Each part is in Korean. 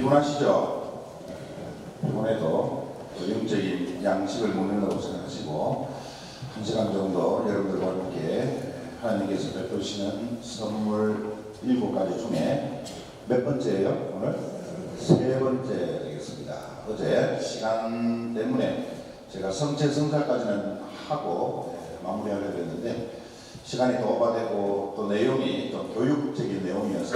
피곤하시죠? 피곤해도 영적인 양식을 먹는다고 생각하시고 1시간 정도 여러분들과 함께 하나님께서 베푸시는 선물 7가지 중에 몇 번째예요? 오늘? 3번째 되겠습니다. 어제 시간 때문에 제가 성체성사까지는 하고 마무리하려고 했는데 시간이 또 오바되고 또 내용이 좀 교육적인 내용이어서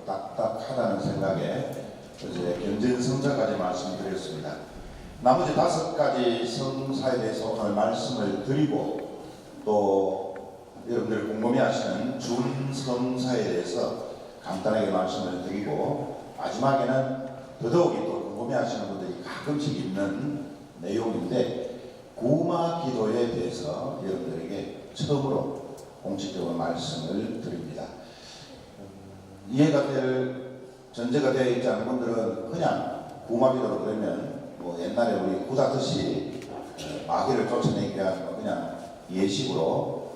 딱딱하다는 생각에 어제 견전성사까지 말씀드렸습니다. 나머지 5가지 성사에 대해서 오늘 말씀을 드리고 또 여러분들 궁금해하시는 준성사에 대해서 간단하게 말씀을 드리고 마지막에는 더더욱이 또 궁금해하시는 분들이 가끔씩 있는 내용인데 구마 기도에 대해서 여러분들에게 처음으로 공식적으로 말씀을 드립니다. 이해가 될 전제가 되어 있지 않은 분들은 그냥 구마 기도로 그러면 뭐 옛날에 우리 구다듯이 마귀를 쫓아내기 위한 그냥 예식으로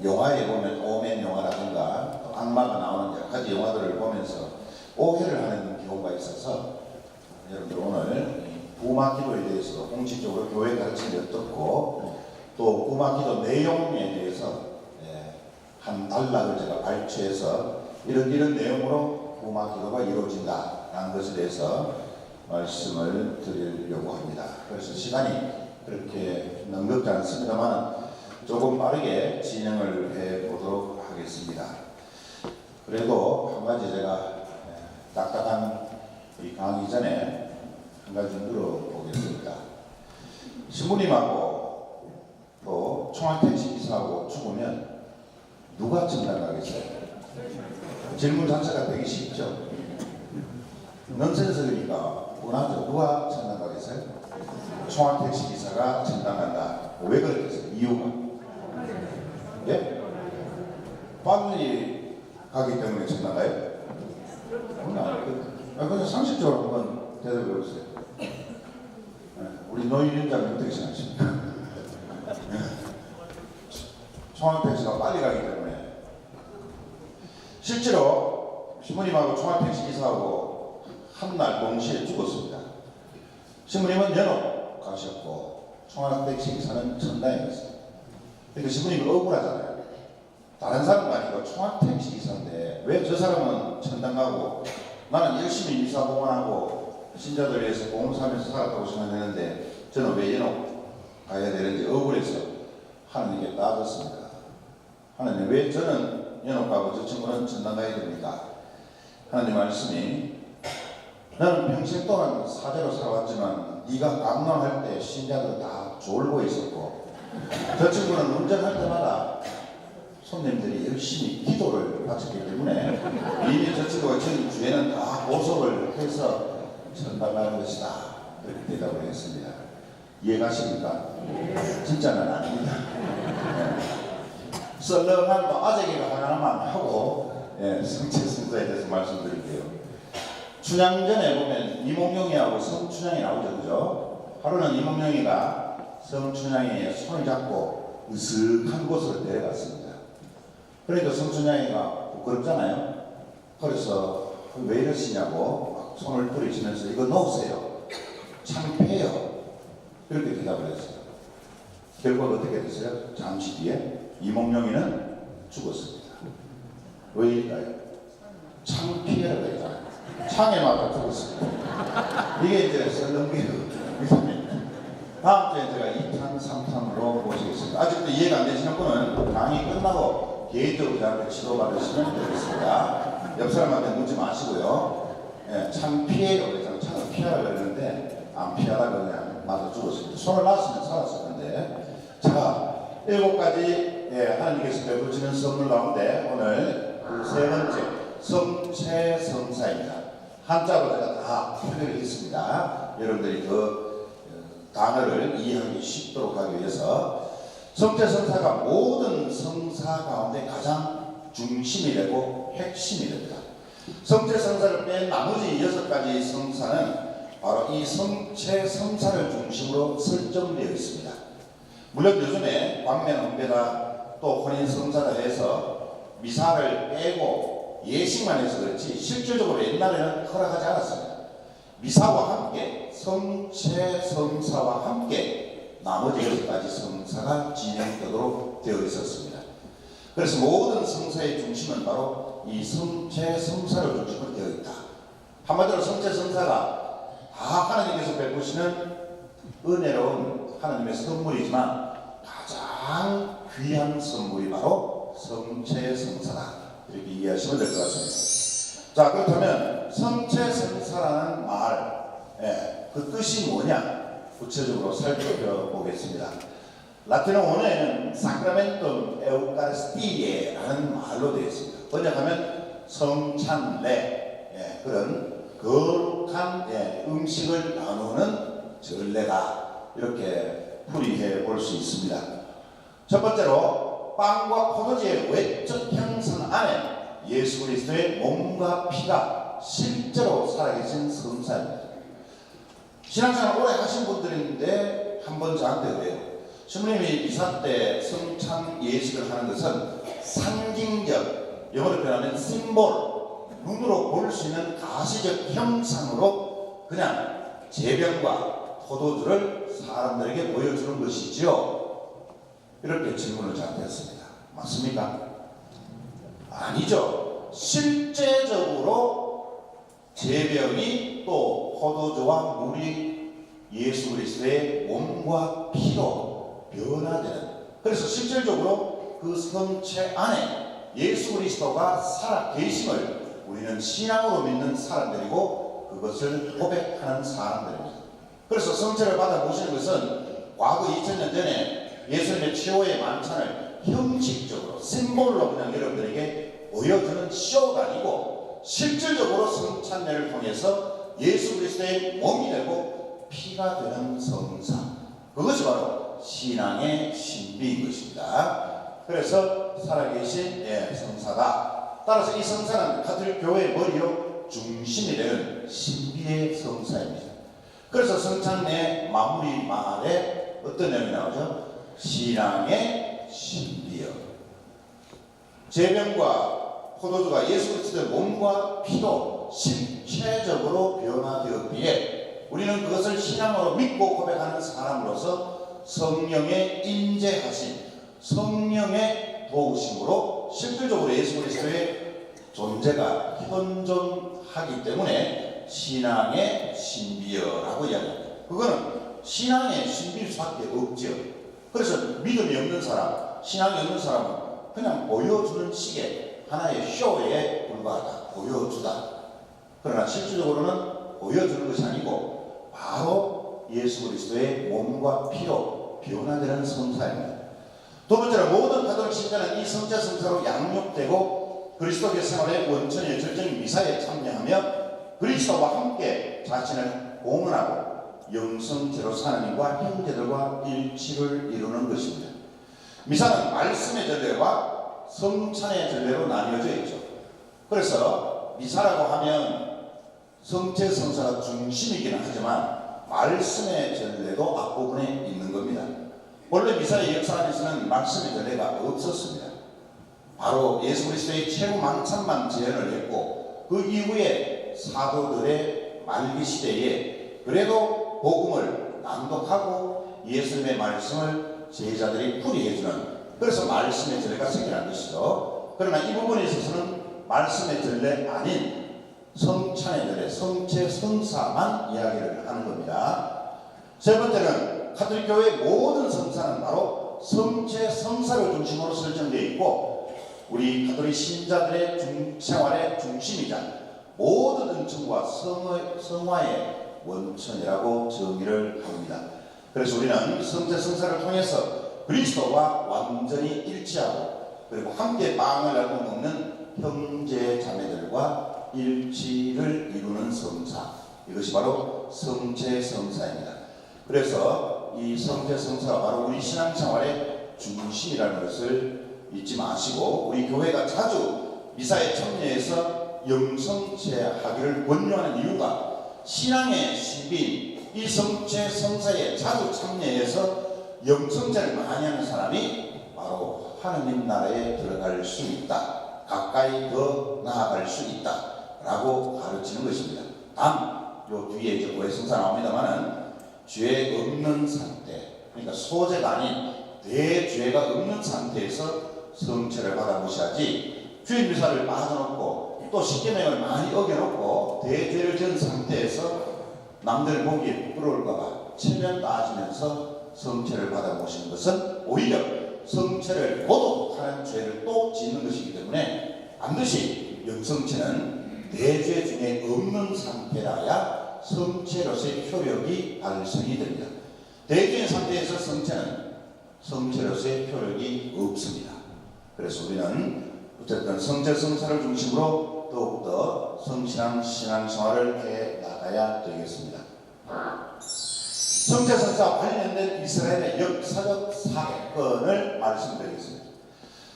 영화에 보면 오멘 영화라든가 또 악마가 나오는 여러 가지 영화들을 보면서 오해를 하는 경우가 있어서 여러분들 오늘 구마 기도에 대해서 공식적으로 교회 가르침이 어떻고 또 구마 기도 내용에 대해서 한 단락을 제가 발췌해서 이런 내용으로 구마 기도가 이루어진다라는 것에 대해서 말씀을 드리려고 합니다. 그래서 시간이 그렇게 넉넉지 않습니다만 조금 빠르게 진행을 해보도록 하겠습니다. 그래도 한 가지 제가 딱딱한 이 강의 전에 한 가지 물어보겠습니다. 신부님하고 또 총알택시 기사하고 죽으면 누가承担하겠어요? 질문 자체가 되게 쉽죠? 넌센스니까 뻔하죠. 누가承担하겠어요? 총알택시 기사가承担한다. 왜 그랬겠어요? 이유가? 예? 빨리 가기 때문에承担가요? 그냥 상식적으로 한번 대답해 보세요. 우리 노인연장 어떻게 생각하십니까? 총알택시가 빨리 가기 때문에 실제로 신부님하고 총알택시 기사하고 한날 동시에 죽었습니다. 신부님은 연옥 가셨고 총알택시 기사는 천당에 갔어요. 그러니까 신부님이 억울하잖아요. 다른 사람은 아니고 총알택시 기사인데 왜 저 사람은 천당 가고 나는 열심히 미사봉헌하고 신자들 위해서 봉사하면서 살았다고 생각했는데 저는 왜 연옥 가야 되는지 억울해서 하나님께 따졌습니다. 하나님 왜 저는 연옥 가고 저 친구는 천당 가야 됩니까? 하나님 말씀이 나는 평생 동안 사제로 살아왔지만 네가 강론할 때 신자들 다 졸고 있었고 저 친구는 운전할 때마다 손님들이 열심히 기도를 바쳤기 때문에 이미 저 친구가 전 주에는 다 보석을 해서 전달하는 것이다. 그렇게 대답을 했습니다. 이해가십니까? 진짜는 아닙니다. 썰렁한 아재기가 하나만 하고 성체성사에 대해서 말씀드릴게요. 춘향전에 보면 이몽룡이하고 성춘향이 나오죠. 그죠? 하루는 이몽룡이가 성춘향의 손을 잡고 으슥한 곳으로 데려갔습니다. 그러니까 성춘향이가 부끄럽잖아요. 그래서 왜 이러시냐고 막 손을 뿌리치면서 이거 놓으세요. 창피해요. 이렇게 대답을 했어요. 결국 어떻게 됐어요? 잠시 뒤에 이몽룡이는 죽었습니다. 왜일까요? 창피해라고 했잖아요. 창에 맞아 죽었습니다. 이게 이제 썰렁비유 다음 주에 제가 2탄, 3탄으로 모시겠습니다. 아직도 이해가 안 되시는 분은 강의 끝나고 개인적으로 저한테 지도받으시면 되겠습니다. 옆 사람한테 묻지 마시고요. 창피해라고 했잖아요. 창을 피하라고 했는데 안 피하다가 그냥 맞아 죽었습니다. 손을 놨으면 살았을 건데. 자, 7가지 하나님께서 베푸시는 선물 가운데 오늘 그 3번째 성체성사입니다. 한자로 제가 다 표기를 했습니다. 여러분들이 그 단어를 이해하기 쉽도록 하기 위해서 성체성사가 모든 성사 가운데 가장 중심이 되고 핵심이 됩니다. 성체성사를 뺀 나머지 6가지 성사는 바로 이 성체성사를 중심으로 설정되어 있습니다. 물론 요즘에 광면 헌배다 또 혼인성사다 해서 미사를 빼고 예식만 해서 그렇지 실질적으로 옛날에는 허락하지 않았습니다. 미사와 함께 성체 성사와 함께 나머지 6가지 성사가 진행되도록 되어 있었습니다. 그래서 모든 성사의 중심은 바로 이 성체 성사를 중심으로 되어 있다. 한마디로 성체 성사가 다 하나님께서 베푸시는 은혜로운 하나님의 선물이지만 가장 귀한 선물이 바로 성체 성사다. 이렇게 이해하시면 될 것 같습니다. 자, 그렇다면 성체 성사라는 말, 그 뜻이 뭐냐? 구체적으로 살펴보겠습니다. 라틴어 원어에는 사크라멘tum 에우카리스티에라는 말로 되어 있습니다. 번역하면 성찬례, 그런 거룩한 음식을 나누는 전례다. 이렇게 풀이해 볼 수 있습니다. 첫 번째로 빵과 포도주의 외적 형상 안에 예수 그리스도의 몸과 피가 실제로 살아계신 성사입니다. 신앙생활 오래 하신 분들인데 한번 저한테 그래요. 신부님이 미사 때 성찬 예식을 하는 것은 상징적, 영어로 표현하면 심볼, 눈으로 볼 수 있는 가시적 형상으로 그냥 제병과 포도주를 사람들에게 보여주는 것이지요? 이렇게 질문을 저한테 했습니다. 맞습니까? 아니죠. 실제적으로 제병이 또 포도주와 물이 예수 그리스도의 몸과 피로 변화되는, 그래서 실질적으로 그 성체 안에 예수 그리스도가 살아 계심을 우리는 신앙으로 믿는 사람들이고 그것을 고백하는 사람들입니다. 그래서 성체를 받아 보시는 것은 과거 2000년 전에 예수님의 최후의 만찬을 형식적으로 심볼로 그냥 여러분들에게 보여주는 쇼가 아니고 실질적으로 성찬례를 통해서 예수 그리스도의 몸이 되고 피가 되는 성사, 그것이 바로 신앙의 신비인 것입니다. 그래서 살아계신 성사다. 따라서 이 성사는 가톨릭 교회의 머리요 중심이 되는 신비의 성사입니다. 그래서 성찬례 마무리 말에 어떤 내용이 나오죠? 신앙의 신비여. 제병과 포도주가 예수 그리스도의 몸과 피로 실체적으로 변화되었기에 우리는 그것을 신앙으로 믿고 고백하는 사람으로서 성령의 임재하심, 성령의 도우심으로 실질적으로 예수 그리스도의 존재가 현존하기 때문에 신앙의 신비여라고 이야기합니다. 그거는 신앙의 신비일 수밖에 없죠. 그래서 믿음이 없는 사람, 신앙이 없는 사람은 그냥 보여주는 식의 하나의 쇼에 불과하다. 보여주다. 그러나 실질적으로는 보여주는 것이 아니고 바로 예수 그리스도의 몸과 피로 변화되는 성사입니다. 두 번째로 모든 가톨릭 신자는 이 성체 성사로 양육되고 그리스도교 생활의 원천의 절정인 미사에 참여하며 그리스도와 함께 자신을 공헌하고 영성체로 하나님과 형제들과 일치를 이루는 것입니다. 미사는 말씀의 전례와 성찬의 전례로 나뉘어져 있죠. 그래서 미사라고 하면 성체 성사가 중심이기는 하지만 말씀의 전례도 앞부분에 있는 겁니다. 원래 미사의 역사 안에서는 말씀의 전례가 없었습니다. 바로 예수 그리스도의 최후 만찬만 재현을 했고 그 이후에 사도들의 말기 시대에 그래도 복음을 낭독하고 예수님의 말씀을 제자들이 풀이해주는, 그래서 말씀의 전례가 생겨난 것이죠. 그러나 이 부분에 있어서는 말씀의 전례 아닌 성찬의 전례, 성체 성사만 이야기를 하는 겁니다. 세 번째는 가톨릭 교회의 모든 성사는 바로 성체 성사를 중심으로 설정되어 있고 우리 가톨릭 신자들의 생활의 중심이자 모든 은총과 성화의 원천이라고 정의를 합니다. 그래서 우리는 성체 성사를 통해서 그리스도와 완전히 일치하고 그리고 함께 빵을 나누어 먹는 형제 자매들과 일치를 이루는 성사, 이것이 바로 성체 성사입니다. 그래서 이 성체 성사가 바로 우리 신앙생활의 중심이라는 것을 잊지 마시고 우리 교회가 자주 미사에 참여해서 영성체하기를 권유하는 이유가 신앙의 신비인 이 성체 성사에 자주 참여해서 영성체를 많이 하는 사람이 바로 하느님 나라에 들어갈 수 있다, 가까이 더 나아갈 수 있다 라고 가르치는 것입니다. 단 요 뒤에 이제 고해성사 나옵니다만은 죄 없는 상태, 그러니까 소재가 아닌 대죄가 없는 상태에서 성체를 받아보셔야지, 주일 미사를 빠져놓고 또 십계명을 많이 어겨놓고 대죄를 지은 상태에서 남들 보기에 부끄러울까봐 체면 따지면서 성체를 받아보시는 것은 오히려 성체를 고독하는 죄를 또 짓는 것이기 때문에 반드시 영성체는 대죄 중에 없는 상태라야 성체로서의 효력이 발생이 됩니다. 대죄의 상태에서 성체로서의 효력이 없습니다. 그래서 우리는 어쨌든 성체 성사를 중심으로 더욱더 성실한 신앙생활을 해 나가야 되겠습니다. 성체 성사와 관련된 이스라엘의 역사적 사건을 말씀드리겠습니다.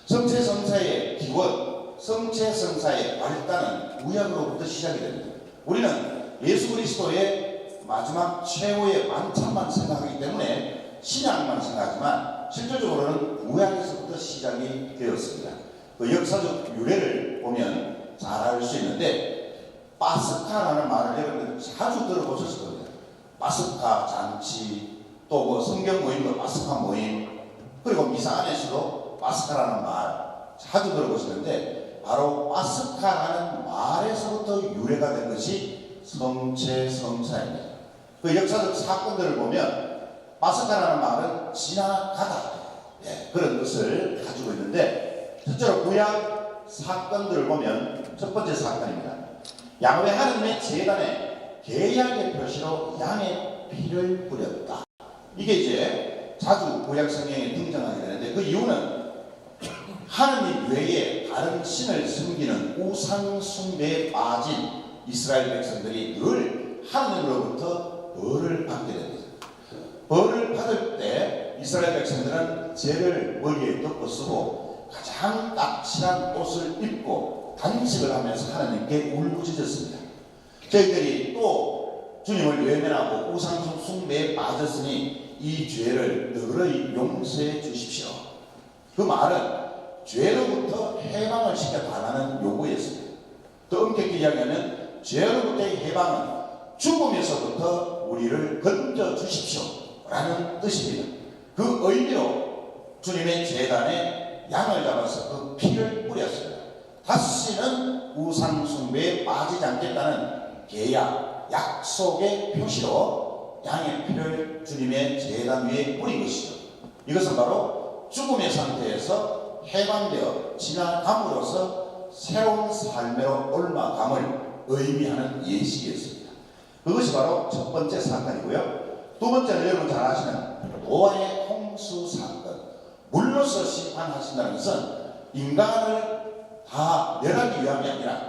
성체 성사의 기원, 성체 성사의 발단은 구약으로부터 시작이 됩니다. 우리는 예수 그리스도의 마지막 최후의 만찬만 생각하기 때문에 신약만 생각하지만 실질적으로는 구약에서부터 시작이 되었습니다. 그 역사적 유래를 보면 잘 알 수 있는데, 파스카라는 말을 여러분들 자주 들어보셨을 겁니다. 파스카 잔치, 또 뭐 성경 모임도 파스카 모임, 그리고 미사 안에서도 파스카라는 말 자주 들어보시는데, 바로 파스카라는 말에서부터 유래가 된 것이 성체 성사입니다. 그 역사적 사건들을 보면 파스카라는 말은 지나가다, 그런 뜻을 가지고 있는데, 실제로 구약 사건들을 보면 첫 번째 사건입니다. 야훼 하나님의 제단에 계약의 표시로 양의 피를 뿌렸다. 이게 이제 자주 구약 성경에 등장하게 되는데, 그 이유는 하나님 외에 다른 신을 섬기는 우상 숭배에 빠진 이스라엘 백성들이 늘 하나님으로부터 벌을 받게 됩니다. 벌을 받을 때 이스라엘 백성들은 죄를 머리에 덮고 쓰고 가장 까칠한 옷을 입고 단식을 하면서 하나님께 울부짖었습니다. 저희들이 또 주님을 외면하고 우상 숭배에 빠졌으니 이 죄를 너희 용서해 주십시오. 그 말은 죄로부터 해방을 시켜달라는 요구였습니다. 더 엄격히 이야기하면 죄로부터의 해방은 죽음에서부터 우리를 건져 주십시오 라는 뜻입니다. 그 의미로 주님의 제단에 양을 잡아서 그 피를 뿌렸습니다. 다시는 우상 숭배에 빠지지 않겠다는 계약, 약속의 표시로 양의 피를 주님의 제단 위에 뿌린 것이죠. 이것은 바로 죽음의 상태에서 해방되어 지나감으로써 새로운 삶으로 올라감을 의미하는 예식이었습니다. 그것이 바로 첫 번째 사건이고요. 두 번째는 여러분 잘 아시는 노아의 홍수 사건. 물로서 심판하신다는 것은 인간을 다 멸하기 위함이 아니라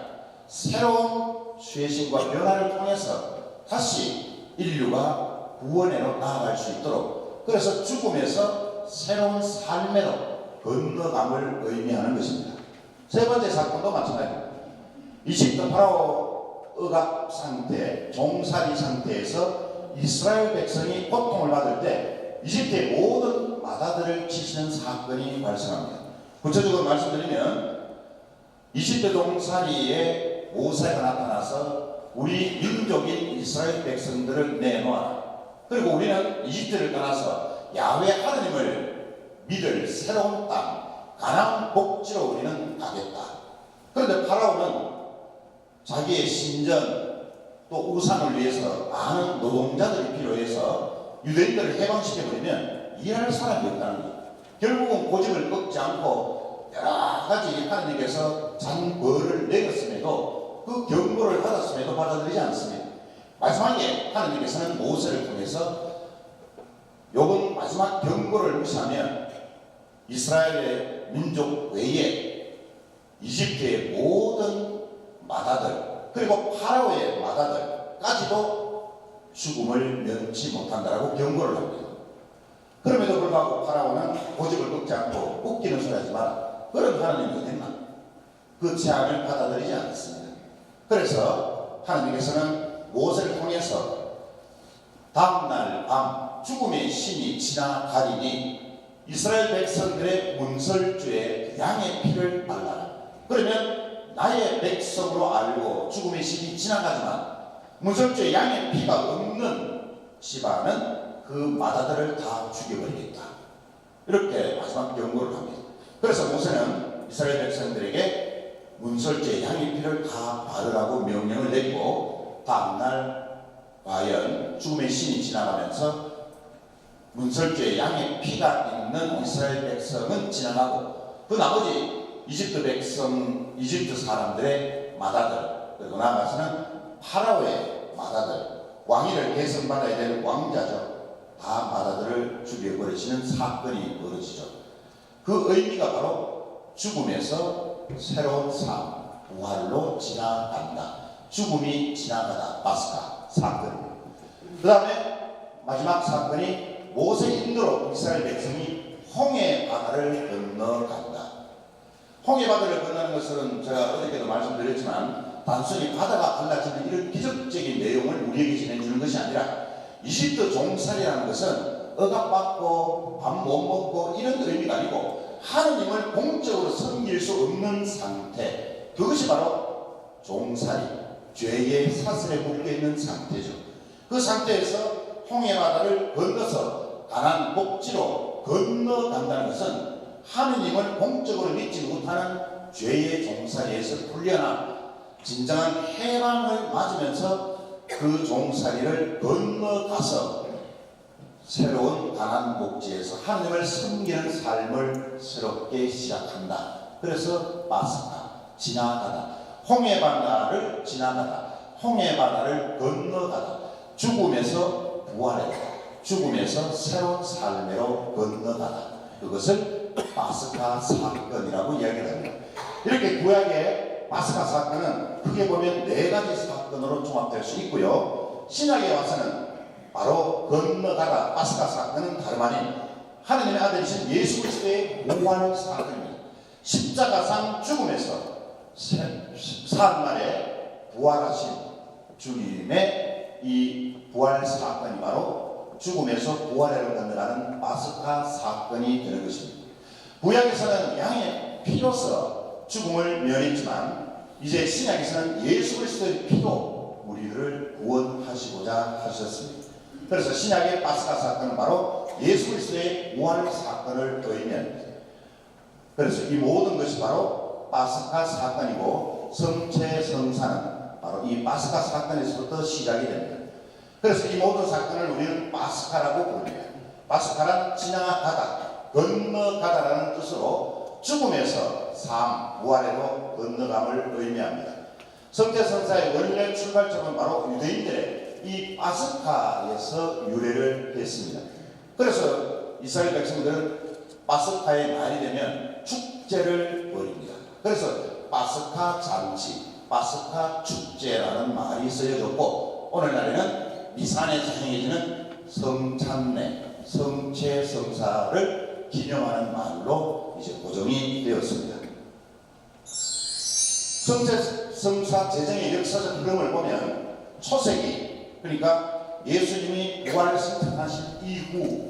새로운 쇄신과 변화를 통해서 다시 인류가 구원으로 나아갈 수 있도록, 그래서 죽음에서 새로운 삶으로 건너감을 의미하는 것입니다. 세 번째 사건도 마찬가지입니다. 이집트 파라오 억압 상태, 종살이 상태에서 이스라엘 백성이 고통을 받을 때 이집트의 모든 마다들을 치시는 사건이 발생합니다. 구체적으로 말씀드리면 이집트 종살이에 모세가 나타나서 우리 민족인 이스라엘 백성들을 내놓아라. 그리고 우리는 이집트를 떠나서 야훼 하나님을 믿을 새로운 땅, 가나안 복지로 우리는 가겠다. 그런데 파라오는 자기의 신전 또 우상을 위해서 많은 노동자들이 필요해서 유대인들을 해방시켜버리면 일할 사람이 없다는 거예요. 결국은 고집을 꺾지 않고 여러 가지 하나님께서 잔벌을 내렸음에도 그 경고를 받았음에도 받아들이지 않습니다. 마지막에 하나님께서는 모세를 통해서 요번 마지막 경고를 무시하면 이스라엘의 민족 외에 이집트의 모든 마다들, 그리고 파라오의 마다들까지도 죽음을 면치 못한다라고 경고를 합니다. 그럼에도 불구하고 파라오는 고집을 꺾지 않고 웃기는 소리 하지 마라. 그런 하나님이 어딨나? 그 제안을 받아들이지 않습니다. 그래서 하나님께서는 모세를 통해서 다음날 밤 죽음의 신이 지나가리니 이스라엘 백성들의 문설주에 양의 피를 발라라. 그러면 나의 백성으로 알고 죽음의 신이 지나가지만 문설주에 양의 피가 없는 집안은 그 마다들을 다 죽여버리겠다. 이렇게 마지막 경고를 합니다. 그래서 모세는 이스라엘 백성들에게 문설주에 양의 피를 다 바르라고 명령을 내리고 다음날 과연 죽음의 신이 지나가면서 문설주에 양의 피가 있는 이스라엘 백성은 지나가고 그 나머지 이집트 사람들의 마다들, 그리고 나아가서는 파라오의 마다들, 왕위를 계승받아야 될 왕자죠. 다 마다들을 죽여버리시는 사건이 벌어지죠. 그 의미가 바로 죽음에서 새로운 삶, 부활로 지나간다. 죽음이 지나가다. 파스카 사건입니다. 그 다음에 마지막 사건이 모세 인도로 이스라엘 백성이 홍해 바다를 건너간다. 홍해 바다를 건너는 것은 제가 어저께도 말씀드렸지만 단순히 바다가 갈라지는 이런 기적적인 내용을 우리에게 전해주는 것이 아니라 이집트 종살이라는 것은 억압받고 밥 못 먹고 이런 의미가 아니고 하느님을 공적으로 섬길 수 없는 상태, 그것이 바로 종살이, 죄의 사슬에 묶여있는 상태죠. 그 상태에서 홍해바다를 건너서 가나안 목지로 건너간다는 것은 하느님을 공적으로 믿지 못하는 죄의 종살이에서 풀려나 진정한 해방을 맞으면서 그 종살이를 건너가서 새로운 가나안 목지에서 하느님을 섬기는 삶을 새롭게 시작한다. 그래서 파스카, 지나가다, 홍해바다를 지나가다, 홍해바다를 건너가다, 죽음에서 부활했다, 죽음에서 새로운 삶으로 건너가다. 그것을 파스카 사건이라고 이야기를 합니다. 이렇게 구약의 파스카 사건은 크게 보면 4가지 사건으로 종합될 수 있고요. 신약에 와서는 바로 건너가다 파스카 사건은 다름 아닌 하느님의 아들이신 예수 그리스도의 부활 사건입니다. 십자가상 죽음에서 사흘 만에 부활하신 주님의 이 부활 사건이 바로 죽음에서 부활을 건너가는 파스카 사건이 되는 것입니다. 구약에서는 양의 피로서 죽음을 면했지만 이제 신약에서는 예수 그리스도의 피로 우리를 구원하시고자 하셨습니다. 그래서 신약의 파스카 사건은 바로 예수 그리스도의 부활 사건을 의미합니다. 그래서 이 모든 것이 바로 파스카 사건이고 성체성사는 바로 이 파스카 사건에서부터 시작이 됩니다. 그래서 이 모든 사건을 우리는 파스카라고 부릅니다. 파스카란 지나가다, 건너가다라는 뜻으로 죽음에서 삶, 부활로 건너감을 의미합니다. 성체성사의 원래 출발점은 바로 유대인들의 이 파스카에서 유래를 했습니다. 그래서 이스라엘 백성들은 파스카의 날이 되면 축제를 벌입니다. 그래서 파스카 잔치, 파스카 축제라는 말이 쓰여졌고 오늘날에는 미산에서 행해지는 성찬례, 성체성사를 기념하는 말로 이제 고정이 되었습니다. 성체성사 제정의 역사적 흐름을 보면 초세기, 그러니까 예수님이 부활을 선택하신 이후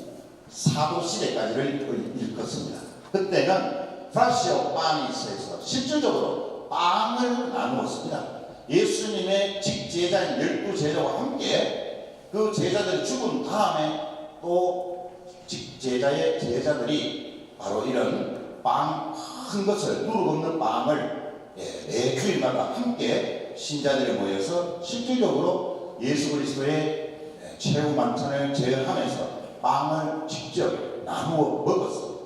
사도시대까지를 일컫습니다. 그때는 프라시오 파니스에서 실질적으로 빵을 나누었습니다. 예수님의 직제자인 12제자와 함께 그 제자들이 죽은 다음에 또 직제자의 제자들이 바로 이런 빵 큰 것을 누룩 없는 빵을 매 주일마다 함께 신자들이 모여서 실질적으로 예수 그리스도의 최후 만찬을 제어하면서 빵을 직접 나누어 먹었어.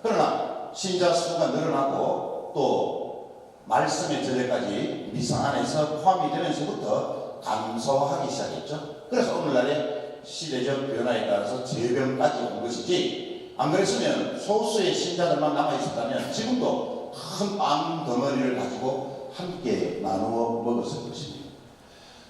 그러나 신자 수가 늘어나고 또 말씀의 전에까지 미사 안에서 포함이 되면서부터 감소하기 시작했죠. 그래서 오늘날의 시대적 변화에 따라서 재병까지 온 것이지, 안 그랬으면 소수의 신자들만 남아있었다면 지금도 큰 빵 덩어리를 가지고 함께 나누어 먹었을 것입니다.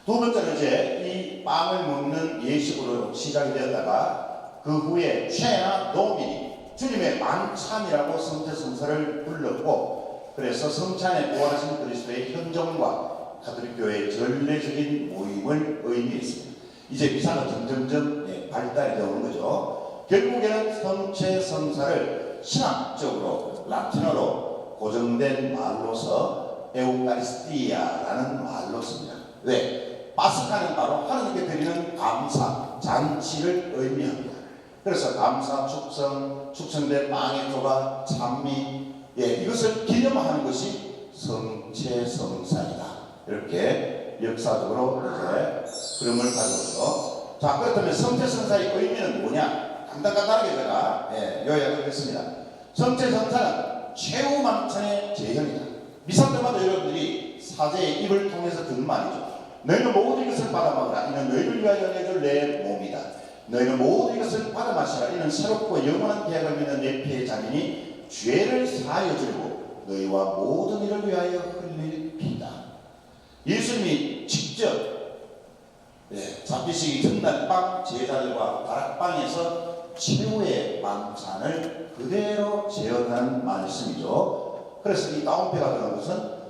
두 번째는 이제 이 빵을 먹는 예식으로 시작이 되었다가 그 후에 최나 노민이 주님의 만찬이라고 성체성사를 불렀고, 그래서 성찬에 부활하신 그리스도의 현존과 가톨릭교회의 전례적인 모임을 의미했습니다. 이제 미사가 점점점 발달이 되어오는 거죠. 결국에는 성체성사를 신학적으로 라틴어로 고정된 말로서 에우카리스티아라는 말로 씁니다. 왜? 파스카는 바로 하나님께 드리는 감사 잔치를 의미합니다. 그래서 감사, 축성된 빵의 조각, 찬미, 이것을 기념하는 것이 성체성사이다. 이렇게 역사적으로 이제 흐름을 가져오죠. 자, 그렇다면 성체성사의 의미는 뭐냐? 간단하게 제가 요약하겠습니다. 성체성사는 최후만찬의 재현이다. 미사 때마다 여러분들이 사제의 입을 통해서 듣는 말이죠. 너희는 모든 것을 받아 먹으라. 이는 너희를 위하여 내줄 내 몸이다. 너희는 모든 것을 받아 마시라. 이는 새롭고 영원한 계약을 맺는 내 피의 잔이니 죄를 사하여 주고 너희와 모든 이를 위하여 흘릴 피다. 예수님이 직접 잡히시기 전날 밤 제자들과 다락방에서 최후의 만찬을 그대로 재현한 말씀이죠. 그래서 이 따옴표가 들어간 것은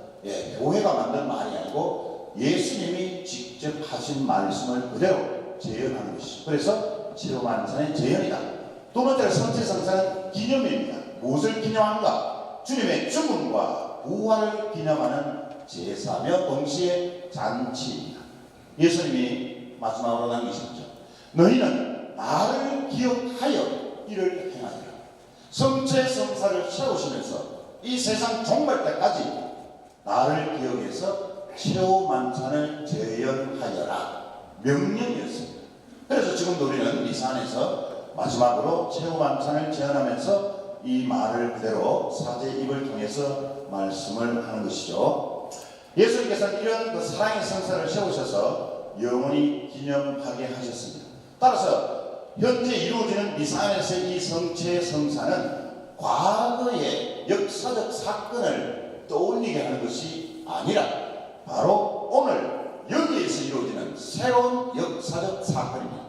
교회가 만든 말이 아니고 예수님이 직접 하신 말씀을 그대로 재현하는 것이죠. 그래서 최후만찬의 재현이다. 두 번째로 성체성사는 기념입니다. 무엇을 기념한가? 주님의 죽음과 부활을 기념하는 제사며 동시에 잔치입니다. 예수님이 마지막으로 남기셨죠. 너희는 나를 기억하여 이를 행하리라. 성체성사를 세우시면서 이 세상 종말 때까지 나를 기억해서 최후만찬을 재현하여라. 명령이었습니다. 그래서 지금도 우리는 미사 안에서 마지막으로 최후만찬을 재현하면서 이 말을 그대로 사제 입을 통해서 말씀을 하는 것이죠. 예수님께서는 이런 그 사랑의 성사를 세우셔서 영원히 기념하게 하셨습니다. 따라서 현재 이루어지는 미사 안에서의 이 성체 성사는 과거의 역사적 사건을 떠올리게 하는 것이 아니라 바로 오늘 여기에서 이루어지는 새로운 역사적 사건입니다.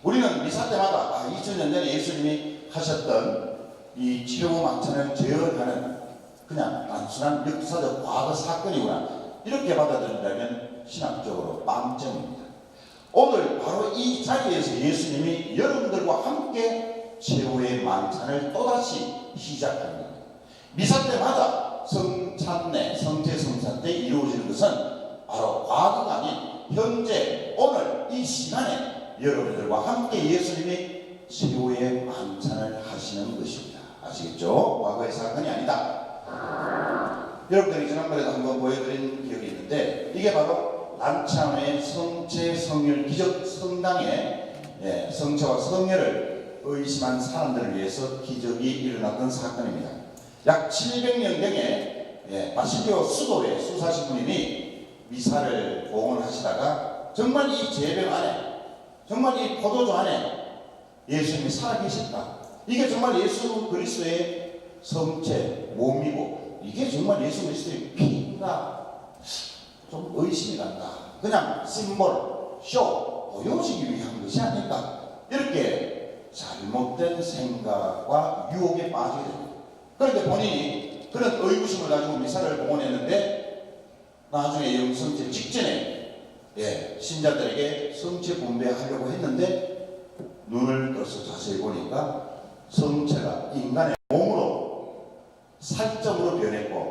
우리는 미사 때마다 2000년 전에 예수님이 하셨던 이 최후만찬을 재현하는 그냥 단순한 역사적 과거 사건이구나 이렇게 받아들인다면 신학적으로 빵점입니다. 오늘 바로 이 자리에서 예수님이 여러분들과 함께 최후의 만찬을 또다시 시작합니다. 미사 때마다 성찬례, 성체성사 때 이루어지는 것은 바로 과거가 아닌 현재, 오늘 이 시간에 여러분들과 함께 예수님이 최후의 만찬을 하시는 것입니다. 아시겠죠? 과거의 사건이 아니다. 여러분들이 지난번에도 한번 보여드린 기억이 있는데 이게 바로 난창의 성체성혈 기적 성당에 성체와 성혈을 의심한 사람들을 위해서 기적이 일어났던 사건입니다. 약 700년경에 바실리오 수도에 수사신부님이 미사를 봉헌하시다가 정말 이 제병 안에 정말 이 포도주 안에 예수님이 살아계셨다. 이게 정말 예수 그리스도의 성체 몸이고 이게 정말 예수 그리스도의 피인가 좀 의심이 간다. 그냥 심볼, 쇼, 보여주기 위한 것이 아닐까 이렇게 잘못된 생각과 유혹에 빠지게 됩니다. 그런데 본인이 그런 의구심을 가지고 미사를 봉헌했는데 나중에 영성체 직전에 신자들에게 성체 분배하려고 했는데 눈을 떠서 자세히 보니까 성체가 인간의 몸으로 살점으로 변했고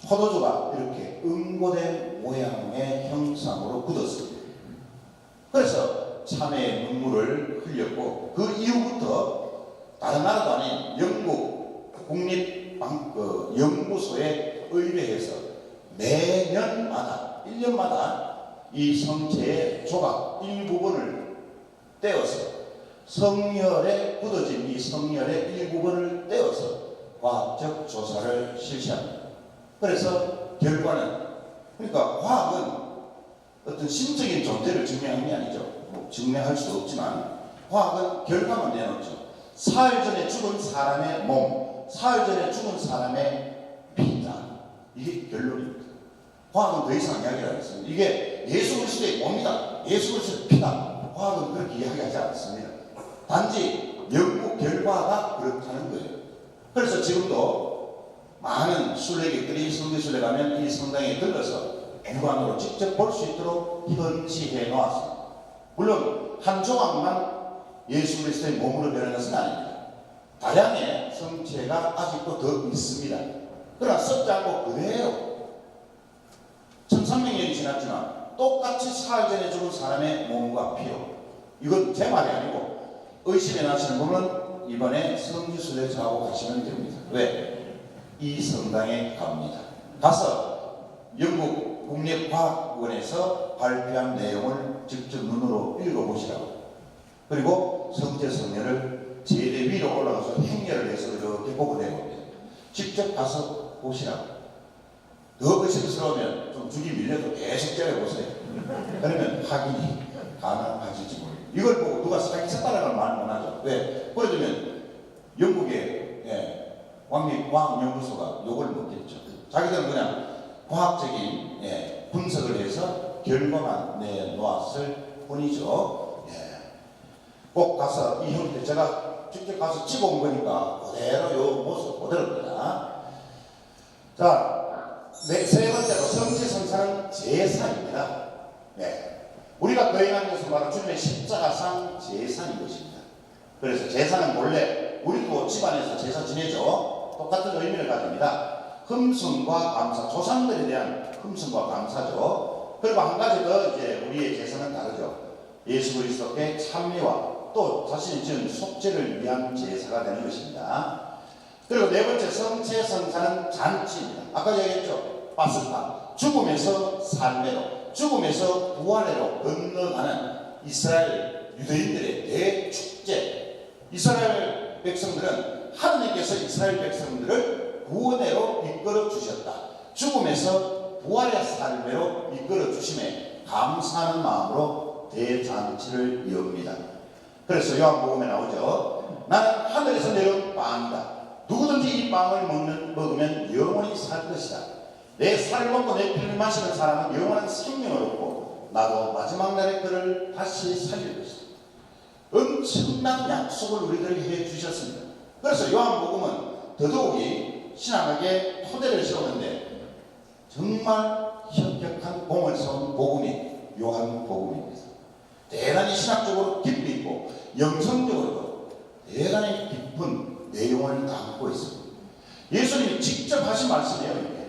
포도주가 이렇게 응고된 모양의 형상으로 굳었습니다. 그래서 참회의 눈물을 흘렸고 그 이후부터 다른 나라도 아닌 영국 국립연구소에 의뢰해서 매년마다 1년마다 이 성체의 조각 일부분을 떼어서 성혈에 굳어진 이 성혈의 일부분을 떼어서 과학적 조사를 실시합니다. 그래서 결과는 그러니까 과학은 어떤 심적인 존재를 증명하는 게 아니죠. 증명할 수도 없지만 과학은 결과만 내놓죠. 사흘 전에 죽은 사람의 몸, 사흘 전에 죽은 사람의 피다. 이게 결론입니다. 과학은 더 이상 이야기를 안 했습니다. 이게 예수 그리스도의 몸이다. 예수 그리스도의 피다. 과학은 그렇게 이야기하지 않습니다. 단지 연구 결과가 그렇다는 거예요. 그래서 지금도 많은 순례객들이 성지순례 가면 이 성당에 들러서 육안으로 직접 볼 수 있도록 현지해 놓았습니다. 물론 한 조각만 예수 그리스도의 몸으로 변한 것은 아닙니다. 다량의 성체가 아직도 더 있습니다. 그러나 썩지 않고 그대로 1300년이 지났지만 똑같이 사흘 전에 죽은 사람의 몸과 피요. 이건 제 말이 아니고 의심에 나시는 분은 이번에 성지순례 저하고 가시면 됩니다. 왜? 이 성당에 갑니다. 가서 영국 국립과학원에서 발표한 내용을 직접 눈으로 읽어보시라고. 그리고 성제성례를 제대 위로 올라가서 행렬을 해서 이렇게 보고 내봅니다. 직접 가서 보시라고. 더 의심스러우면 좀 죽이 밀려도 계속 째려보세요. 그러면 확인이 가능하실지 모릅니다. 이걸 보고 누가 사기쳤다는 걸 말 못하죠. 왜? 그러면 영국의 왕립과학연구소가 욕을 먹겠죠. 자기들은 그냥 과학적인 분석을 해서 결과만 내놓았을 뿐이죠. 꼭 가서 이 형태 제가 직접 가서 찍어온 거니까 그대로 요 모습 그대로입니다. 자, 세 번째로 성지성사는 제사입니다. 우리가 거행하는 것은 바로 주님의 십자가상 제사인 것입니다. 그래서 제사는 본래 우리도 집안에서 제사 지내죠. 똑같은 의미를 가집니다. 흠숭과 감사, 조상들에 대한 흠숭과 감사죠. 그리고 한 가지 더 이제 우리의 제사는 다르죠. 예수 그리스도께 찬미와 또 자신이 지은 속죄를 위한 제사가 되는 것입니다. 그리고 네 번째 성체성사는 잔치입니다. 아까 얘기했죠. 파스카, 죽음에서 삶으로, 죽음에서 부활로 건너가는 이스라엘 유대인들의 대축제. 이스라엘 백성들은 하느님께서 이스라엘 백성들을 구원으로 이끌어 주셨다. 죽음에서 부활의 삶으로 이끌어 주심에 감사하는 마음으로 대잔치를 엽니다. 그래서 요한복음에 나오죠. 나는 하늘에서 내려온 빵이다. 누구든지 이 빵을 먹으면 영원히 살 것이다. 내 살을 먹고 내 피를 마시는 사람은 영원한 생명을 얻고 나도 마지막 날에 그를 다시 살릴 것이다. 엄청난 약속을 우리들에게 해주셨습니다. 그래서 요한복음은 더더욱이 신학에게 토대를 세우는데 정말 현격한 공을 세운 복음이 요한복음입니다. 대단히 신학적으로 깊이 있고 영성적으로도 대단히 깊은 내용을 담고 있습니다. 예수님이 직접 하신 말씀이에요. 이게.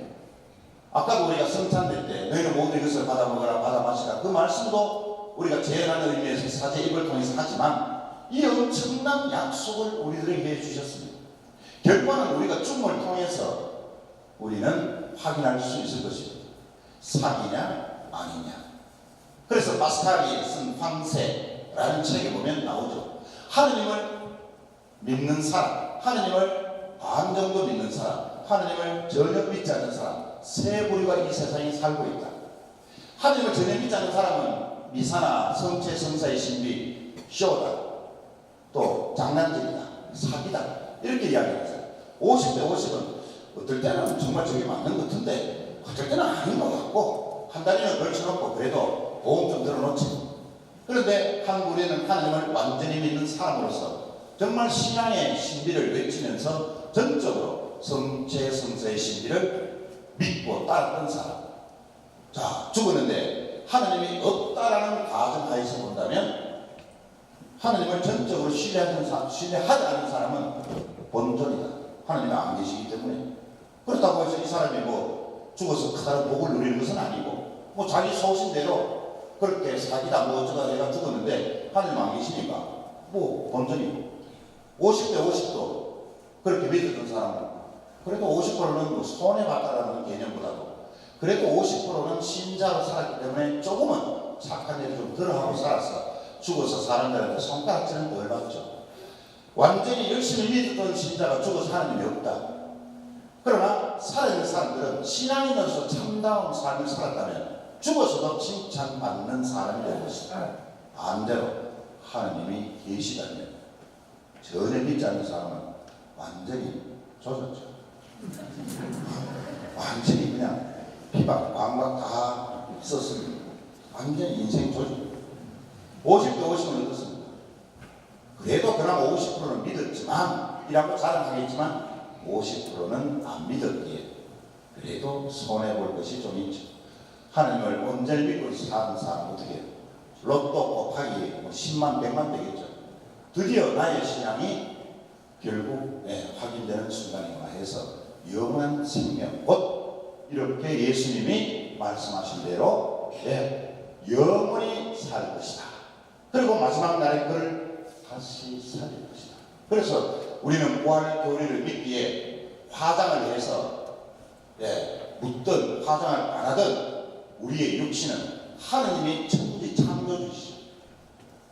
아까도 우리가 성찬될 때 너희는 모두 이것을 받아 먹어라 받아 마시라 그 말씀도 우리가 제한하는 의미에서 사제 입을 통해서 하지만 이 엄청난 약속을 우리들에게 해주셨습니다. 결과는 우리가 죽음을 통해서 우리는 확인할 수 있을 것입니다. 사기냐 아니냐. 그래서 파스칼이 쓴 황새라는 책에 보면 나오죠. 하느님을 믿는 사람, 하느님을 반 정도 믿는 사람, 하느님을 전혀 믿지 않는 사람, 세 부류가 이 세상에 살고 있다. 하느님을 전혀 믿지 않는 사람은 미사나 성체 성사의 신비, 쇼다, 또 장난질이다, 사기다 이렇게 이야기했어요. 50대 50은 어떨 때는 정말 저게 맞는 것 같은데 어떨 때는 아닌 것 같고 한 달이나 걸쳐놓고 그래도 보험 좀 들어놓지. 그런데 한 무리는 하나님을 완전히 믿는 사람으로서 정말 신앙의 신비를 외치면서 전적으로 성체 성사의 신비를 믿고 따랐던 사람. 자, 죽었는데 하나님이 없다라는 가정하에서 본다면 하나님을 전적으로 신뢰하지 않는 사람은 본존이다. 하나님이 안 계시기 때문에. 그렇다고 해서 이 사람이 뭐 죽어서 크다는 복을 누리는 것은 아니고 뭐 자기 소신대로 그렇게 사기다 뭐 어쩌다 내가 죽었는데 하나님 안 계시니까 뭐 본전이고 50대 50도 그렇게 믿었던 사람은 그래도 50%는 뭐 손해봤다라는 개념보다도 그래도 50%는 신자로 살았기 때문에 조금은 착한 일을 좀 덜하고 살아서 죽어서 사람들한테 손가락질은 덜 받죠. 완전히 열심히 믿었던 신자가 죽어서 하나님이 없다. 그러나 살아있는 사람들은 신앙인으로서 참다운 삶을 살았다면 죽어서도 칭찬받는 사람이 될 것이다. 반대로 하나님이 계시다면 전혀 믿지 않는 사람은 완전히 조졌죠. 완전히 그냥 비박, 광박 다 썼습니다. 완전히 인생 조졌. 50대 50은 어떻습니까? 그래도 그나마 50%는 믿었지만 이라고 자랑하겠지만 50%는 안 믿었기에 그래도 손해볼 것이 좀 있죠. 하나님을 온전히 믿고 사는 사람 어떻게 해요? 로또 곱하기 10만 100만 되겠죠. 드디어 나의 신앙이 결국 확인되는 순간이구나 해서 영원한 생명 곧 이렇게 예수님이 말씀하신 대로 영원히 살 것이다. 그리고 마지막 날에 그를 다시 살릴 것이다. 그래서 우리는 부활 교리를 믿기에 화장을 해서 묻든 화장을 안 하든 우리의 육신은 하느님이 천지 창조주시죠.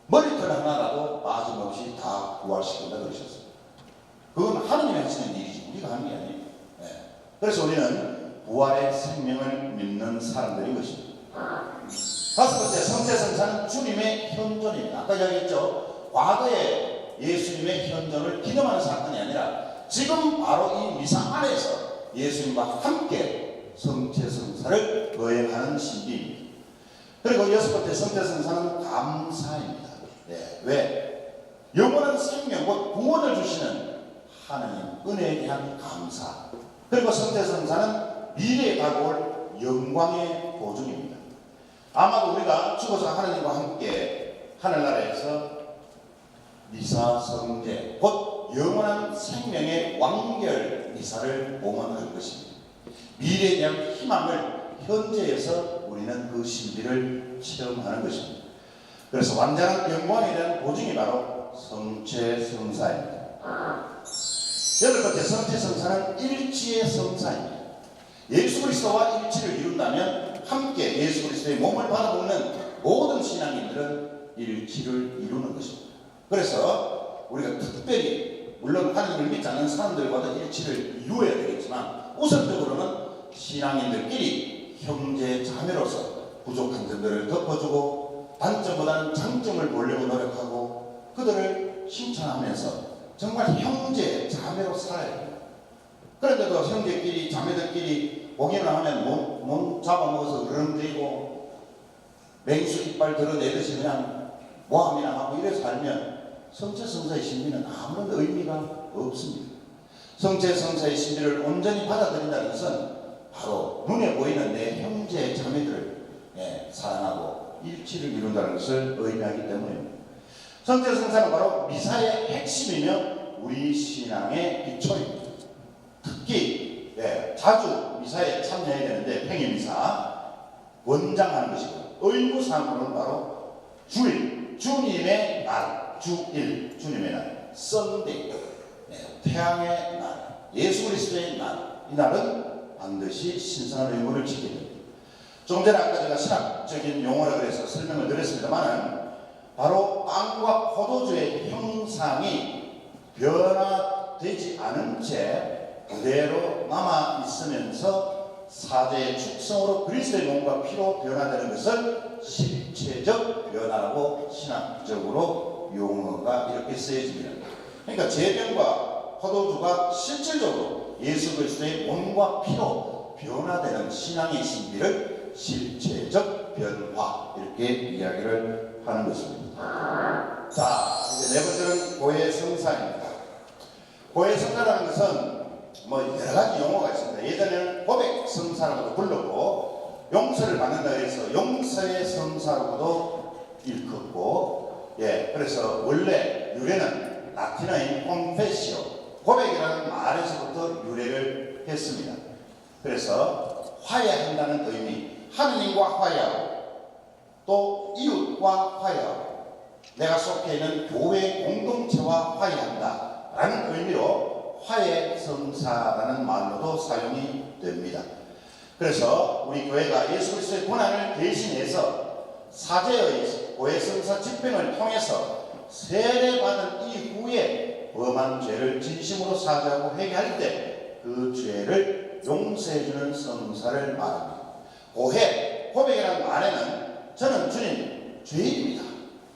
머리털 하나라도 빠짐없이 다 부활시킨다 그러셨어요. 그건 하느님이 하시는 일이지 우리가 하는 게 아니에요. 그래서 우리는 부활의 생명을 믿는 사람들인 것입니다. 다섯 번째, 성체성사는 주님의 현존입니다. 아까 이야기했죠. 과거에 예수님의 현존을 기념하는 사건이 아니라 지금 바로 이 미사 안에서 예수님과 함께 성체성사를 거행하는 신비입니다. 그리고 여섯 번째, 성체성사는 감사입니다. 왜? 영원한 생명, 곧 구원을 주시는 하나님 은혜에 대한 감사. 그리고 성체성사는 미래에 다가올 영광의 보증입니다. 아마도 우리가 죽어서 하나님과 함께 하늘나라에서 미사 성제, 곧 영원한 생명의 완결 미사를 봉헌할 것입니다. 미래에 대한 희망을 현재에서 우리는 그 신비를 체험하는 것입니다. 그래서 완전한 영광에 대한 보증이 바로 성체성사입니다. 여덟 번째, 성체성사는 일치의 성사입니다. 예수 그리스도와 일치를 이룬다면 함께 예수 그리스도의 몸을 받아먹는 모든 신앙인들은 일치를 이루는 것입니다. 그래서 우리가 특별히 물론 하나님을 믿지 않는 사람들과도 일치를 이루어야 되겠지만 우선적으로는 신앙인들끼리 형제 자매로서 부족한 점들을 덮어주고 단점보다는 장점을 보려고 노력하고 그들을 칭찬하면서 정말 형제 자매로 살아야 돼요. 그런데도 형제끼리 자매들끼리 오기만 하면 몸 잡아먹어서 으름대고 맹수 이빨 드러내듯이 그냥 모함이나 하고 이래 살면 성체성사의 신비는 아무런 의미가 없습니다. 성체성사의 신비를 온전히 받아들인다는 것은 바로 눈에 보이는 내 형제 자매들을 사랑하고 일치를 이룬다는 것을 의미하기 때문입니다. 성체성사는 바로 미사의 핵심이며 우리 신앙의 기초입니다. 특히 자주 미사에 참여해야 되는데 팽이미사 원장하는 것이고 의무상으로는 바로 주일, 주님의 날, 주일, 주님의 날, 썬데이, 태양의 날, 예수 그리스도의 날, 이 날은 반드시 신성한 의무를 지켜야 됩니다. 조금 전에 아까 제가 신학적인 용어라 그래서 설명을 드렸습니다만은 바로 빵과 포도주의 형상이 변화되지 않은 채 그대로 남아 있으면서 사제의 축성으로 그리스도의 몸과 피로 변화되는 것을 실체적 변화라고 신학적으로 용어가 이렇게 쓰여집니다. 그러니까 제병과 포도주가 실질적으로 예수 그리스도의 몸과 피로 변화되는 신앙의 신비를 실체적 변화 이렇게 이야기를 하는 것입니다. 자, 이제 네 번째는 고해성사입니다. 고해성사라는 것은 여러 가지 용어가 있습니다. 예전에는 고백성사라고도 불렀고 용서를 받는다 해서 용서의 성사라고도 일컫고 그래서 원래 유래는 라틴어인 confessio 고백이라는 말에서부터 유래를 했습니다. 그래서 화해한다는 의미, 하느님과 화해하고 또 이웃과 화해하고 내가 속해 있는 교회 공동체와 화해한다 라는 의미로 화해성사라는 말로도 사용이 됩니다. 그래서 우리 교회가 예수 그리스도의 고난을 대신해서 사제의 고해성사 집행을 통해서 세례받은 이후에 범한 죄를 진심으로 사죄하고 회개할 때 그 죄를 용서해주는 성사를 말합니다. 고백이라는 말에는 저는 주님 죄인입니다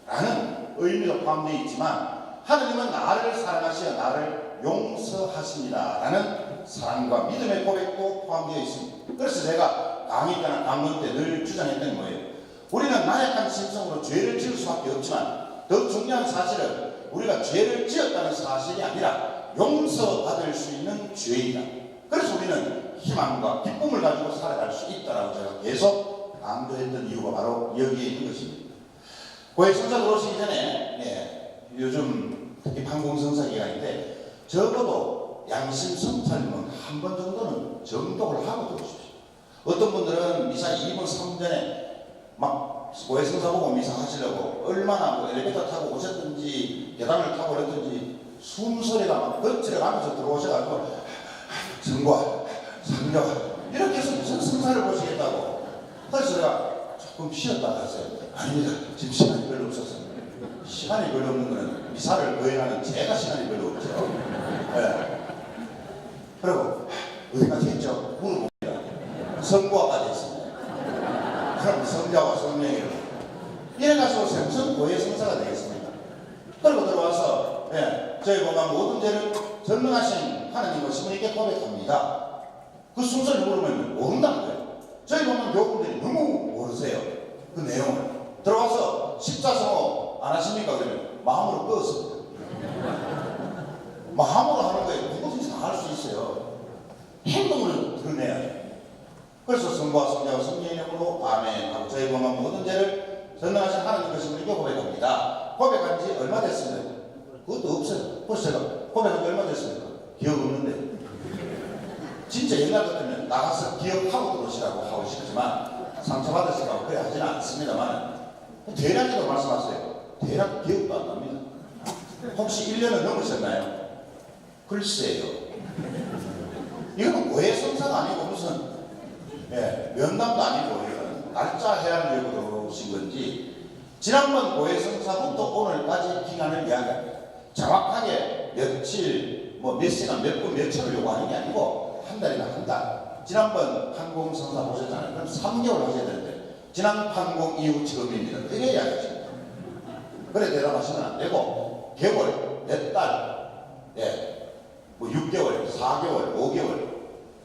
라는 의미도 포함되어 있지만 하느님은 나를 사랑하시어 나를 용서하십니다 라는 사랑과 믿음의 고백도 포함되어 있습니다. 그래서 제가 강의 때나 강론 때 늘 주장했던 거예요. 우리는 나약한 심성으로 죄를 지을 수밖에 없지만 더 중요한 사실은 우리가 죄를 지었다는 사실이 아니라 용서받을 수 있는 죄이다. 그래서 우리는 희망과 기쁨을 가지고 살아갈 수 있다라고 제가 계속 강조했던 이유가 바로 여기에 있는 것입니다. 고해성사 들어오시기 전에 요즘 특히 판공성사 기간인데 적어도 양심 성찰문 한 번 정도는 정독을 하고 들어오십시오. 어떤 분들은 미사 2분 3분 전에 막 고해 성사 보고 미사하시려고 얼마나 뭐 엘리베이터 타고 오셨든지 계단을 타고 그랬든지 숨소리가 막 덧질러 가면서 들어오셔가지고 성과 상교가 이렇게 해서 무슨 성사를 보시겠다고. 그래서 제가 조금 쉬었다 갔어요. 아닙니다. 지금 시간이 별로 없어서. 시간이 별로 없는 거는 미사를 거행하는 제가 시간이 별로 없죠. 네. 그리고 어디까지 했죠? 물어봅니다. 성부화까지 했습니다. 그럼 성자와 성령이로 이래가지고 무슨 고해 성사가 되겠습니까? 그리고 들어와서 저희 보면 모든 죄를 전능하신 하나님과 시므니께 고백합니다. 그 순서를 물으면 모른다는 거예요. 저희 보면 교우분들이 너무 모르세요. 그 내용을. 들어와서 십자성호 안 하십니까? 그러면 마음으로 끄었습니다. 마음으로 하는 거예요. 누구든지 다 할 수 있어요. 행동으로 드러내야 돼요. 그래서 성부와 성자와 성령의 이름으로 아멘 하고 저희 보면 모든 죄를 전능하신 하나님과 시므니께 고백합니다. 고백한 지 얼마 됐습니까? 그것도 없어요. 벌써 제가 고백한 지 얼마 됐습니까? 기억 없는데. 진짜 옛날 같으면 나가서 기억하고 들어오시라고 하고 싶지만 상처받으시라고 그래 하지는 않습니다만 대략이라고 말씀하세요. 대략 기억도 안 납니다. 혹시 1년을 넘으셨나요? 글쎄요. 이거는 고해 성사가 아니고 무슨 면담도 아니고 이거는 날짜 해양력으로 오신 건지 지난번 고해 성사부터 오늘까지 기간을 이야기합니다. 정확하게 며칠 몇 시간 몇 분 몇 초를 요구하는 게 아니고 한 달이나 한 달. 지난번 판공 성사 보셨잖아요. 그럼 3개월 하셔야 되는데 지난 판공 이후 처음입니다. 이래 이야기하십니다. 그래 대답하시면 안 되고 개월, 몇 달, 뭐 6개월, 4개월, 5개월.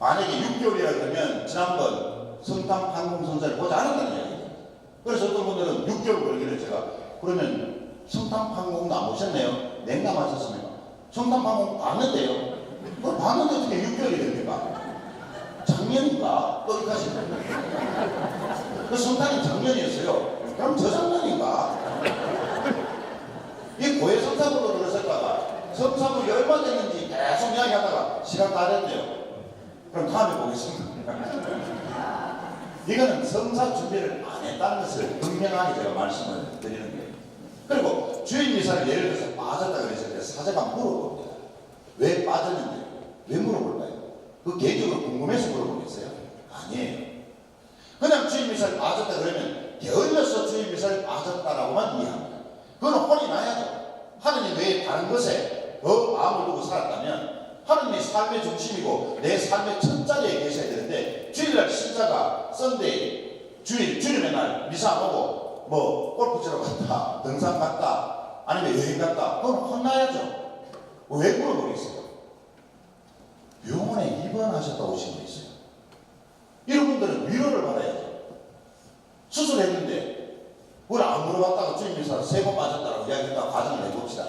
만약에 6개월이라 그러면 지난번 성탄 판공 성사를 보지 않았다는 얘기예요. 그래서 어떤 분들은 6개월 걸기를 제가 그러면 성탄 판공도 안 보셨네요. 냉담하셨습니까? 성탄 판공 봤는데요. 그걸 봤는데 어떻게 6개월이 됩니까? 작년인가? 여기까지. 그 성탄이 작년이었어요. 그럼 저작년인가? 이 고해 성사부로 들으셨다가 성사부 얼마 됐는지 계속 이야기하다가 시간 다 됐네요. 그럼 다음에 보겠습니다. 이거는 성사 준비를 안 했다는 것을 분명하게 제가 말씀을 드리는 거예요. 그리고 주일 미사를 예를 들어서 빠졌다 그랬을 때 사제가 물어봅니다. 왜 빠졌는지 왜 물어볼까요? 그 개인적으로 궁금해서 물어보겠어요? 아니에요. 그냥 주일 미사를 빠졌다 그러면 게을러서 주일 미사를 빠졌다라고만 이해합니다. 그건 혼이 나야죠. 하느님 외에 다른 것에 더 마음을 두고 살았다면 하느님이 삶의 중심이고 내 삶의 첫 자리에 계셔야 되는데 주일날 신자가 썬데이 주일의 날 미사 안 오고 뭐 골프 치러 갔다 등산 갔다 아니면 여행 갔다 그건 혼나야죠. 왜 물어보겠어요? 병원에 입원하셨다 오신 분 있어요. 이런 분들은 위로를 받아야죠. 수술했는데 그걸 안 물어봤다가 주임 미사 3번 빠졌다고 이야기했다가 가정을 해봅시다.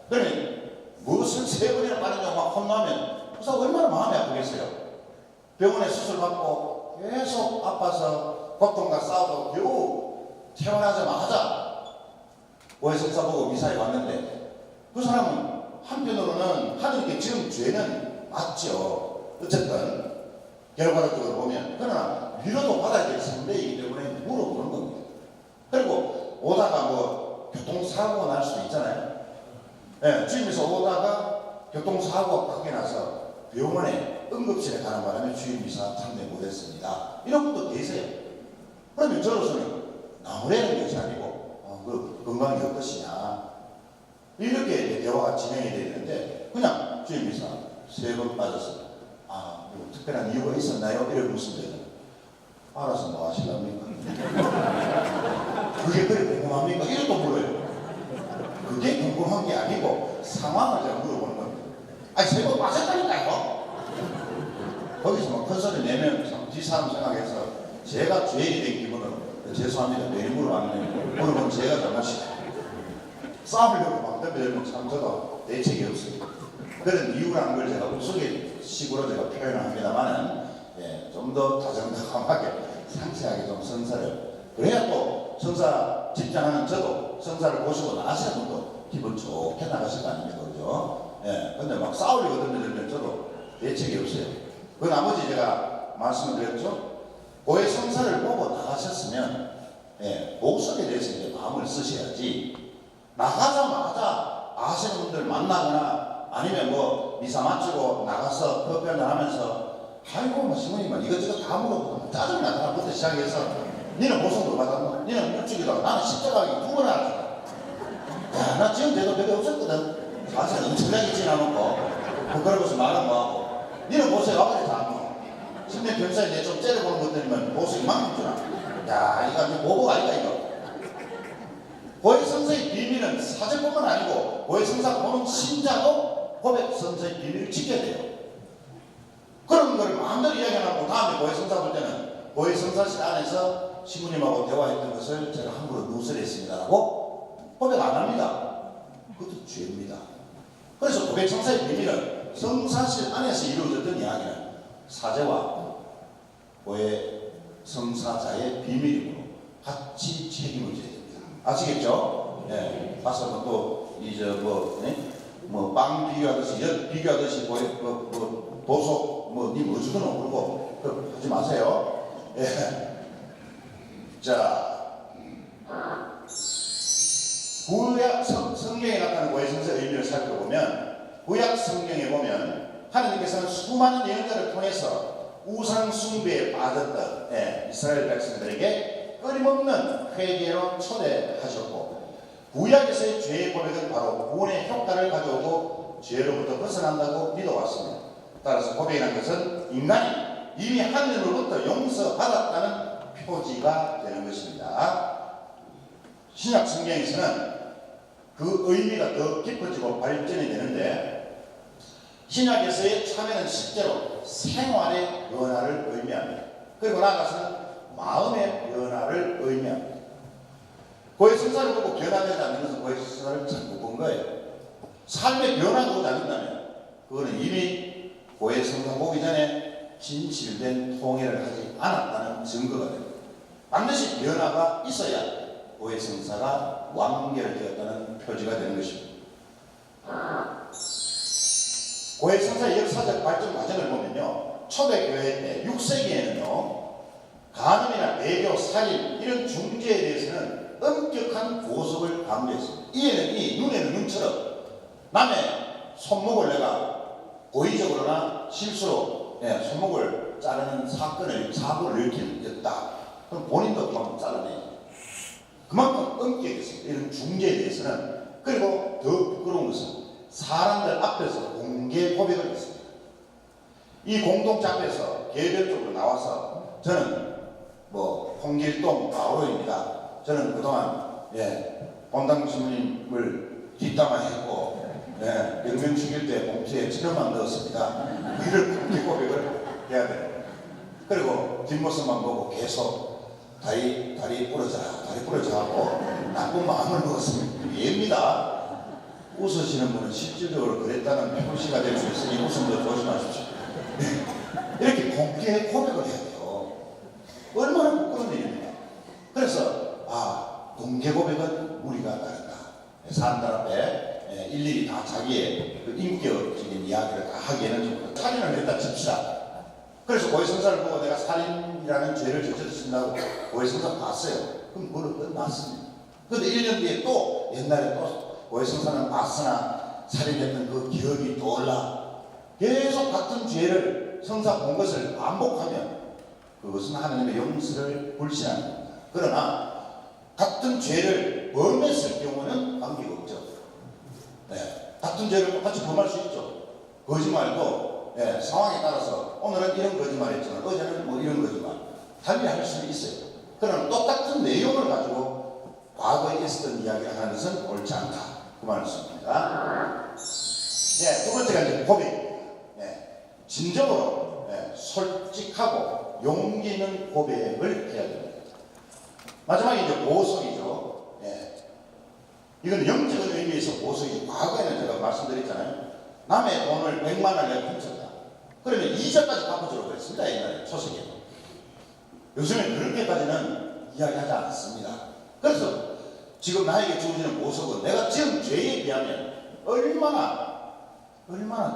그러면 무슨 3번이나 빠졌냐고 막 혼나면 의사 얼마나 마음이 아프겠어요. 병원에 수술받고 계속 아파서 고통과 싸우고 겨우 퇴원하자마자 고해 성사 보고 미사에 왔는데 그 사람은 한편으로는 하느님께 지은 죄는 맞죠. 어쨌든 결과적으로 보면 그러나 위로도 받아야 될 상대이기 때문에 물어보는 겁니다. 그리고 오다가 뭐 교통사고가 날 수도 있잖아요. 주임에서 오다가 교통사고가 크게 나서 병원에 응급실에 가는 바람에 주임이사 참여 못했습니다. 이런 분도 계세요. 그러면 저로서는 나무라는 것이 아니고 그 건강이 어떠시냐 이렇게 대화가 진행이 되는데 그냥 주임이사 3번 빠졌습니다. 뭐 특별한 이유가 있었나요? 이렇게 묻습니다. 알아서 뭐 하실랍니까? 그게 그래 궁금합니까? 이것도 물어요. 그게 궁금한 게 아니고 상황을 제가 물어보는 겁니다. 아니 3번 빠졌다니까요. 거기서 막 큰 소리 내면 뒷사람 생각해서 제가 죄인이 된 기분으로 죄송합니다. 왜 물어봤느냐. 물어보면 제가 잘못이다. 싸우려고 막 덤벼들면 참 저도 대책이 없습니다. 그런 이유라는 걸 제가 우스갯식으로 제가 표현을 합니다만은 좀 더 다정다감하게 상세하게 좀 성사를 그래야 또 성사 집장하는 저도 성사를 보시고 나시는 분도 기분 좋게 나가실 거 아닙니까? 그죠? 근데 막 싸우려고 덤벼들면 저도 대책이 없어요. 그 나머지 제가 말씀을 드렸죠. 고해 성사를 보고 나가셨으면 보석에 대해서 이제 마음을 쓰셔야지, 나가자마자 아시는 분들 만나거나 아니면 뭐 미사 마치고 나가서 커피 한잔 하면서 아이고 뭐 신부님만 이것저것 다 물어보고 짜증이 나타나부터 시작해서 니는 보석도 받았노? 니는 물주기도 나는 십자가기 2번 하지. 야, 나 지금 돼도 별게 없었거든. 사실 엄청나게 지나놓고 그러고서 말은 뭐하고 니는 보석이 와버리 다 안노? 10년 평사에 내 좀 째려보는 것들이면 보석이 만큼 주나? 야, 이거 이제 보복 아니다 이거. 고액 성사의 비밀은 사제뿐만 아니고 고액 성사 보는 신자도 고백 성사의 비밀을 지켜야 돼요. 그런 걸 마음대로 이야기하고 다음에 고액 성사 볼 때는 고액 성사실 안에서 신부님하고 대화했던 것을 제가 함부로 누설했습니다라고 고백 안 합니다. 그것도 죄입니다. 그래서 고백 성사의 비밀은 성사실 안에서 이루어졌던 이야기는 사제와 고액 성사자의 비밀이므로 같이 책임을 져야 됩니다. 아시겠죠? 예. 가서 또 이제 뭐빵 비교하듯이 엿 비교하듯이 보석 님 어주더노 그러고 하지 마세요. 예. 자, 구약 성경에 나타나는 고액 성사의 의미를 살펴보면 구약 성경에 보면 하나님께서는 수많은 예언자를 통해서 우상 숭배에 빠졌던 이스라엘 백성들에게 끊임없는 회개로 초대하셨고, 구약에서의 죄의 고백은 바로 구원의 효과를 가져오고 죄로부터 벗어난다고 믿어왔습니다. 따라서 고백이라는 것은 인간이 이미 하늘로부터 용서받았다는 표지가 되는 것입니다. 신약 성경에서는 그 의미가 더 깊어지고 발전이 되는데, 신약에서의 참회는 실제로 생활의 변화를 의미합니다. 그리고 나아가서는 마음의 변화를 의미합니다. 고액 성사를 보고 변화되지 않는 것은 고액 성사를 잘못 본 거예요. 삶의 변화가 오지 않는다면 그거는 이미 고액 성사 보기 전에 진실된 통일을 하지 않았다는 증거가 됩니다. 반드시 변화가 있어야 고액 성사가 완결되었다는 표지가 되는 것입니다. 고액 성사의 역사적 발전 과정을 보면요, 초대교회 때 6세기에는요 간음이나 배교, 살인 이런 중죄에 대해서는 엄격한 보석을 강조했습니다. 이에는 이, 눈에는 눈처럼 남의 손목을 내가 고의적으로나 실수로 손목을 자르는 사고를 일으켰다. 그럼 본인도 그만큼 잘라내요. 그만큼 엄격했습니다. 이런 중죄에 대해서는. 그리고 더 부끄러운 것은 사람들 앞에서 공개 고백을 했습니다. 이 공동체 앞에서 개별적으로 나와서 저는 홍길동 바오로입니다. 저는 그동안 본당 신부님을 뒷담화했고 명명 죽일 때 봉투에 천원만 넣었습니다. 이를 공개 고백을 해야 돼요. 그리고 뒷모습만 보고 계속 다리 부러져 하고 나쁜 마음을 먹었습니다. 예입니다. 웃으시는 분은 실질적으로 그랬다는 표시가 될 수 있으니 웃음도 조심하십시오. 이렇게 공개 고백을 해야 돼요. 얼마나 부끄러운 일입니까? 그래서 공개 고백은 무리가 따른다. 사람들 앞에 일일이 다 자기의 그 인격적인 이야기를 다 하기에는 좀 살인을 했다 칩시다. 그래서 고액 성사를 보고 내가 살인이라는 죄를 저질렀습니다고 고액 성사 봤어요. 그럼 그걸로 끝났습니다. 그런데 1년 뒤에 또 옛날에 또 고액 성사는 봤으나 살인했던 그 기억이 떠올라. 계속 같은 죄를 성사 본 것을 반복하면 그것은 하나님의 용서를 불신하는 겁니다. 그러나 같은 죄를 범했을 경우는 관계가 없죠. 같은 죄를 똑같이 범할 수 있죠. 거짓말도 상황에 따라서 오늘은 이런 거짓말 했지만 어제는 뭐 이런 거짓말 달리할 수는 있어요. 그러나 똑같은 내용을 가지고 과거에 있었던 이야기를 하는 것은 옳지 않다. 그 말씀입니다. 두 번째가 이제 고백입니다. 진정으로 솔직하고 용기 있는 고백을 해야 됩니다. 마지막에 이제 보석이죠. 이건 영적인 의미에서 보석이죠. 과거에는 제가 말씀드렸잖아요. 남의 돈을 100만 원을 내가 훔쳤다. 그러면 이자까지 갚아주라고 그랬습니다. 옛날에 초석에. 요즘엔 그렇게까지는 이야기하지 않습니다. 그래서 지금 나에게 주어지는 보석은 내가 지은 죄에 비하면 얼마나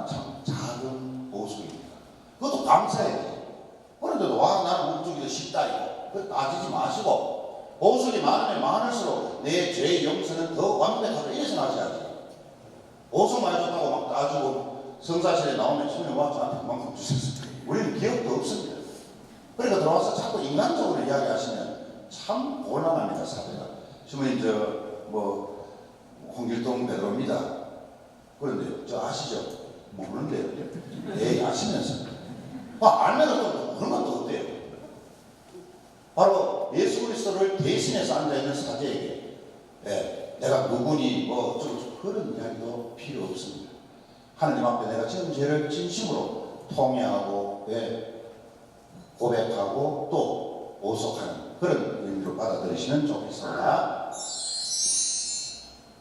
참 작은 보석입니다. 그것도 감사해야 돼요. 그런데도 나는 물주기도 쉽다 이거. 그거 따지지 마시고 보석이 많으면 많을수록 내 죄의 용서는 더 완벽하다. 이래서 나셔야지. 보석 많이 줬다고 막 따주고 성사실에 나오면 손님 와 저한테 그만큼 주셨어요. 우리는 기억도 없습니다. 그러니까 들어와서 자꾸 인간적으로 이야기하시면 참 곤란합니다. 사회가. 신부님 홍길동 베드로입니다. 그런데 저 아시죠? 모르는데요. 네, 아시면서 알면 또 모르면 또 어때요? 바로 예수 그리스도를 대신해서 앉아있는 사제에게 내가 누구니 그런 이야기도 필요 없습니다. 하느님 앞에 내가 전 죄를 진심으로 통회하고 고백하고 또 보석하는 그런 의미로 받아들이시면 좋겠습니다.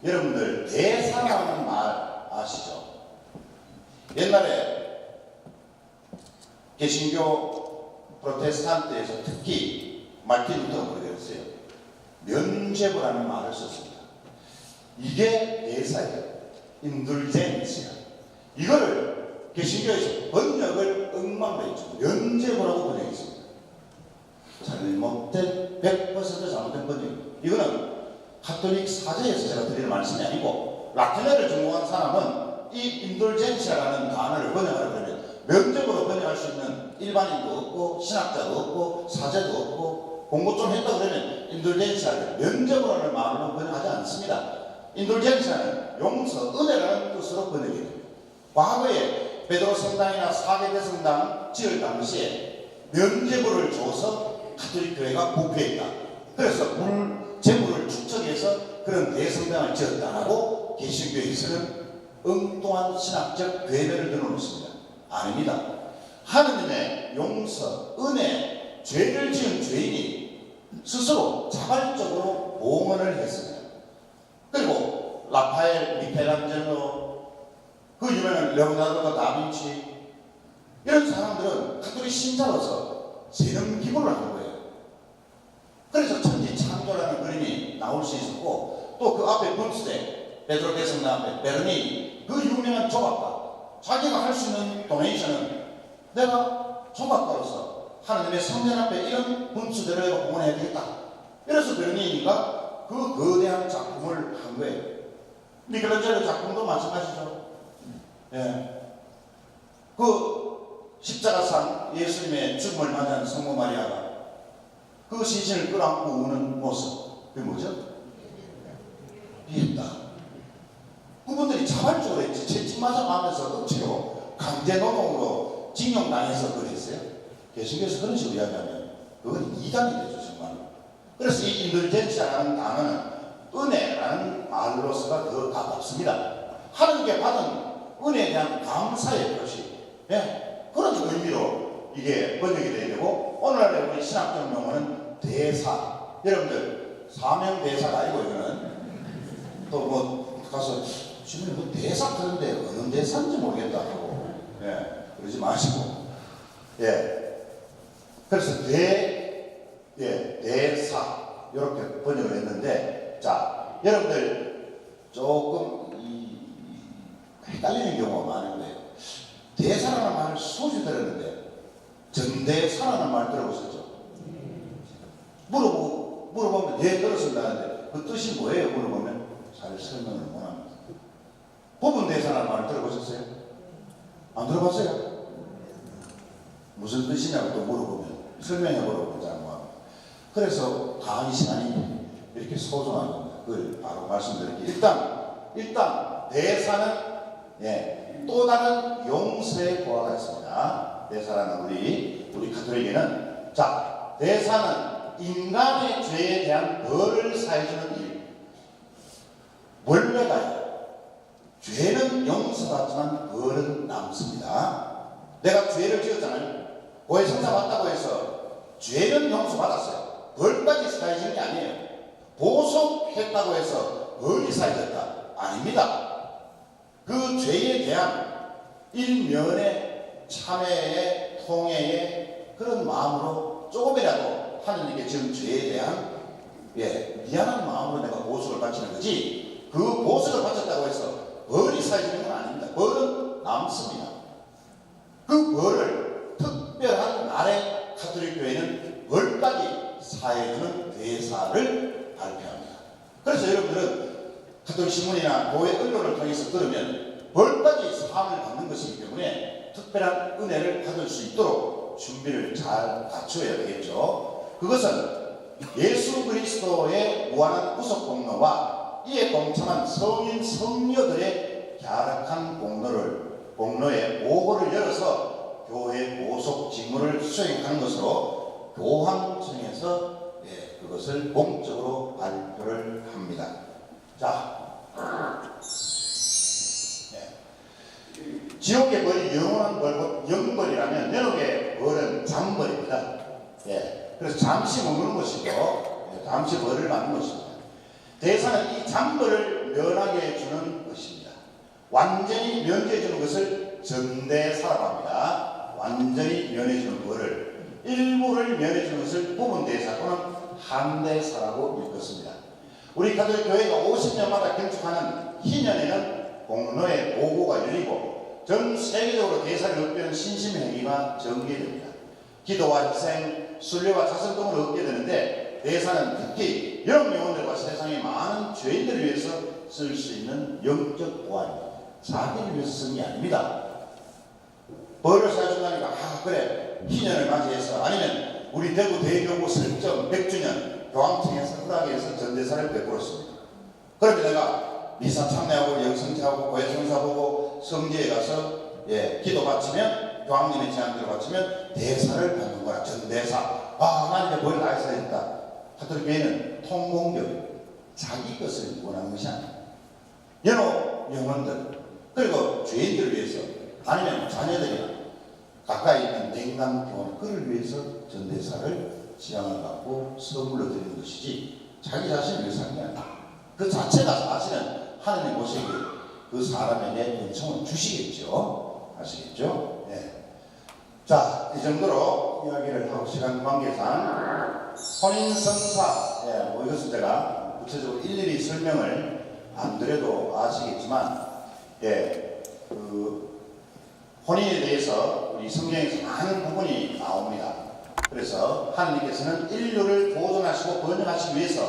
여러분들 대사라는 말 아시죠? 옛날에 개신교 프로테스탄트에서 특히 마틴 루터가 그랬어요. 면죄부라는 말을 썼습니다. 이게 대사예요. 인둘젠시아. 이거를 개신교에서 번역을 엉망했죠. 면죄부라고 번역했습니다. 잘못된 100% 잘못된 번역. 이거는 가톨릭 사제에서 제가 드리는 말씀이 아니고 라틴어를 전공한 사람은 이 인돌젠시아라는 단어를 번역하려 그러면 면접으로 번역할 수 있는 일반인도 없고 신학자도 없고 사제도 없고 공부 좀 했다 그러면 인돌젠시아를 면접으로는 말로 번역하지 않습니다. 인돌젠시아는 용서, 은혜라는 뜻으로 번역이 됩니다. 과거에 베드로 성당이나 사계대 성당 지을 당시에 면죄부를 줘서 가톨릭 교회가 부패했다. 그래서 재물을 축적해서 그런 대성당을 지었다라고 개신교에서는 엉뚱한 신학적 괴변을 들어놓습니다. 아닙니다. 하느님의 용서, 은혜, 죄를 지은 죄인이 스스로 자발적으로 봉헌을 했습니다. 그리고 라파엘, 미켈란젤로, 그 유명한 레오나르도 다빈치 이런 사람들은 가톨릭 신자로서 세금 기부를 하는 거예요. 그래서 천지 창조라는 그림이 나올 수 있었고 또 그 앞에 분수대 베드로 대성당 앞에 베르니 그 유명한 조각가 자기가 할 수 있는 도네이션은 내가 조각가로서 하나님의 성전 앞에 이런 분수대를 봉헌해야 되겠다. 그래서 베르니가 그 거대한 작품을 한 거예요. 미켈란젤로 작품도 마찬가지죠. 그 십자가상 예수님의 죽음을 맞이한 성모 마리아가 그 시신을 끌어안고 우는 모습, 그게 뭐죠? 비했다. 그분들이 자발적으로 채찍맞아 가면서 억지로 강제노동으로 징용당해서 그랬어요. 개신교에서 그런 식으로 이야기하면 그건 이단이 되죠, 정말로. 그래서 이 인들젠시아라는 단어는 은혜라는 말로서가 더 가깝습니다. 하나님께 받은 은혜에 대한 감사의 표시, 그런 의미로 이게 번역이 되어야 되고, 오늘날의 우리 신학적 용어는 대사. 여러분들 사명 대사가 아니고 이거는 또 가서 주변에 대사 하는데 어느 대사인지 모르겠다 하고 그러지 마시고 그래서 대사 이렇게 번역을 했는데, 자 여러분들 조금 헷갈리는 경우가 많은 거예요. 대사라는 말을 소주 들었는데 전대사라는 말 들어보셨죠? 물어보면 들었습니다는데 그 뜻이 뭐예요? 물어보면 잘 설명을 못합니다. 부분대사라는 말을 들어보셨어요? 안 들어봤어요? 무슨 뜻이냐고 또 물어보면 설명해보라고 잘 못합니다. 그래서 강의 시간이 이렇게 소중한 겁니다. 그걸 바로 말씀드릴게요. 일단 대사는 또 다른 용서의 보화가 있습니다. 대사라는 우리 가톨릭에는, 자, 대사는 인간의 죄에 대한 벌을 사해주는 일. 원래가요, 죄는 용서받지만 벌은 남습니다. 내가 죄를 지었잖아요. 고해 성사 받다고 해서 죄는 용서받았어요. 벌까지 사해지는 게 아니에요. 보석했다고 해서 벌이 사해졌다. 아닙니다. 그 죄에 대한 일면의 참회의 통회의 그런 마음으로 조금이라도 하느님께 지은 죄에 대한 미안한 마음으로 내가 보석을 바치는 거지, 그 보석을 바쳤다고 해서 벌이 사해지는 건 아닙니다. 벌은 남습니다. 그 벌을 특별한 날에 가톨릭 교회는 벌까지 사해주는 대사를 발표합니다. 그래서 여러분들은 가톨릭 신문이나 교회 언론을 통해서 들으면 벌까지 사함을 받는 것이기 때문에 특별한 은혜를 받을 수 있도록 준비를 잘 갖춰야 되겠죠. 그것은 예수 그리스도의 무한한 구속 공로와 이에 동참한 성인 성녀들의 갸륵한 공로의 보고를 열어서 교회 보속 직무를 수행하는 것으로 교황청에서 그것을 공적으로 발표를 합니다. 자, 지옥의 벌이 영원한 벌고 영벌이라면 연옥의 벌은 잠벌입니다. 그래서 잠시 머무는 것이고 잠시 벌을 받는 것입니다. 대사는 이 잠벌을 면하게 해주는 것입니다. 완전히 면제해주는 것을 전대사라고 합니다. 완전히 면해주는 벌을, 일부를 면해주는 것을 부분대사 또는 한대사라고 읽었습니다. 우리 가톨릭 교회가 50년마다 경축하는 희년에는 공로의 보고가 열리고 전 세계적으로 대사를 얻게 신심행위가 전개됩니다. 기도와 희생, 순례와 자선 등을 얻게 되는데 대사는 특히 영영혼들과 세상의 많은 죄인들을 위해서 쓸 수 있는 영적 보안입니다. 자기를 위해서 쓰는 게 아닙니다. 벌을 사준다니까 그래 희년을 맞이해서 아니면 우리 대구 대교구 설정 100주년 교황청에서 허락해서 전대사를 베풀었습니다. 그런데 내가 미사 참여하고 영성차하고 고해성사 보고 성지에 가서 기도 바치면 교황님의 제안대로 바치면 대사를 받는 거야. 전대사. 하나님의 벌을 다 했어야 된다. 가톨릭 교회는 통공교회, 자기 것을 원하는 것이 아니야. 연호 영혼들 그리고 죄인들을 위해서 아니면 자녀들이나 가까이 있는 냉담 교원 그를 위해서 전대사를 지향을 받고 선물로 드리는 것이지 자기 자신을 위해서 하는 게 아니다. 그 자체가 사실은 하나님 보시기에 그 사람에게 은총을 주시겠죠. 아시겠죠? 자, 이 정도로 이야기를 하고 시간 관계상 혼인성사, 이것은 제가 구체적으로 일일이 설명을 안 드려도 아시겠지만, 그 혼인에 대해서 우리 성경에서 많은 부분이 나옵니다. 그래서 하나님께서는 인류를 보존하시고 번영하시기 위해서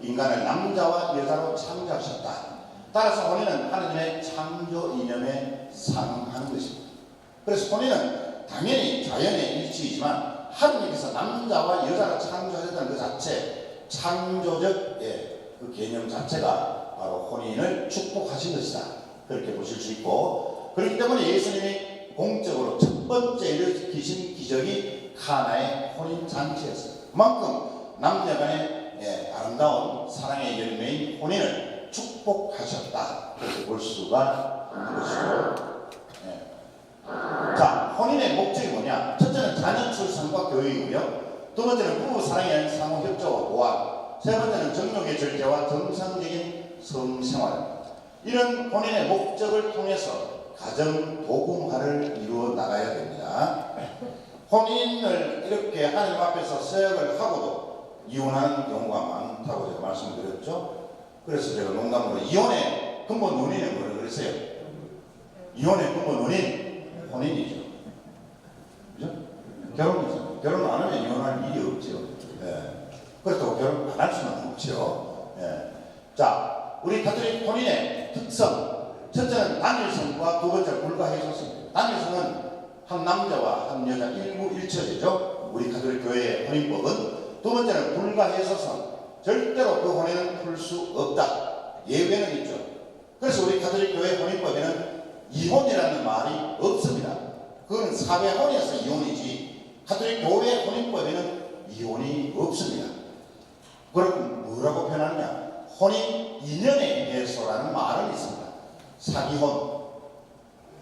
인간을 남자와 여자로 창조하셨다. 따라서 혼인은 하나님의 창조 이념에 상응하는 것입니다. 그래서 혼인은 당연히 자연의 일치이지만 하나님께서 남자와 여자를 창조하셨다는 그 자체, 창조적 그 개념 자체가 바로 혼인을 축복하신 것이다. 그렇게 보실 수 있고, 그렇기 때문에 예수님이 공적으로 첫 번째 일으키신 기적이 카나의 혼인잔치였어요. 그만큼 남녀간의 아름다운 사랑의 열매인 혼인을 축복하셨다. 그렇게 볼 수가 있는 것이죠. 자, 혼인의 목적이 뭐냐? 첫째는 자녀 출산과 교육이고요. 두 번째는 부부 사랑에 의한 상호 협조와 보완. 세 번째는 정욕의 절제와 정상적인 성생활. 이런 혼인의 목적을 통해서 가정 도kum화를 이루어 나가야 됩니다. 혼인을 이렇게 하나님 앞에서 서약을 하고도 이혼하는 경우가 많다고 제가 말씀드렸죠. 그래서 제가 농담으로 이혼의 근본 원인은 뭐라고 그랬어요? 이혼의 근본 원인 혼인이죠. 그죠? 결혼이죠. 결혼 안 하면 이혼할 일이 없죠. 그렇다고 결혼 안 할 수는 없죠. 자, 우리 가톨릭 혼인의 특성. 첫째는 단일성과 두 번째 불가해소성. 단일성은 한 남자와 한 여자 일부일처제죠. 우리 가톨릭 교회의 혼인법은. 두 번째는 불가해소성. 절대로 그 혼인은 풀 수 없다. 예외는 있죠. 그래서 우리 가톨릭 교회 혼인법에는 이혼이라는 말이 없습니다. 그건 사회혼이어서 이혼이지 가톨릭 교회 혼인법에는 이혼이 없습니다. 그럼 뭐라고 표현하느냐? 혼인 인연의 해소라는 말은 있습니다. 사기혼,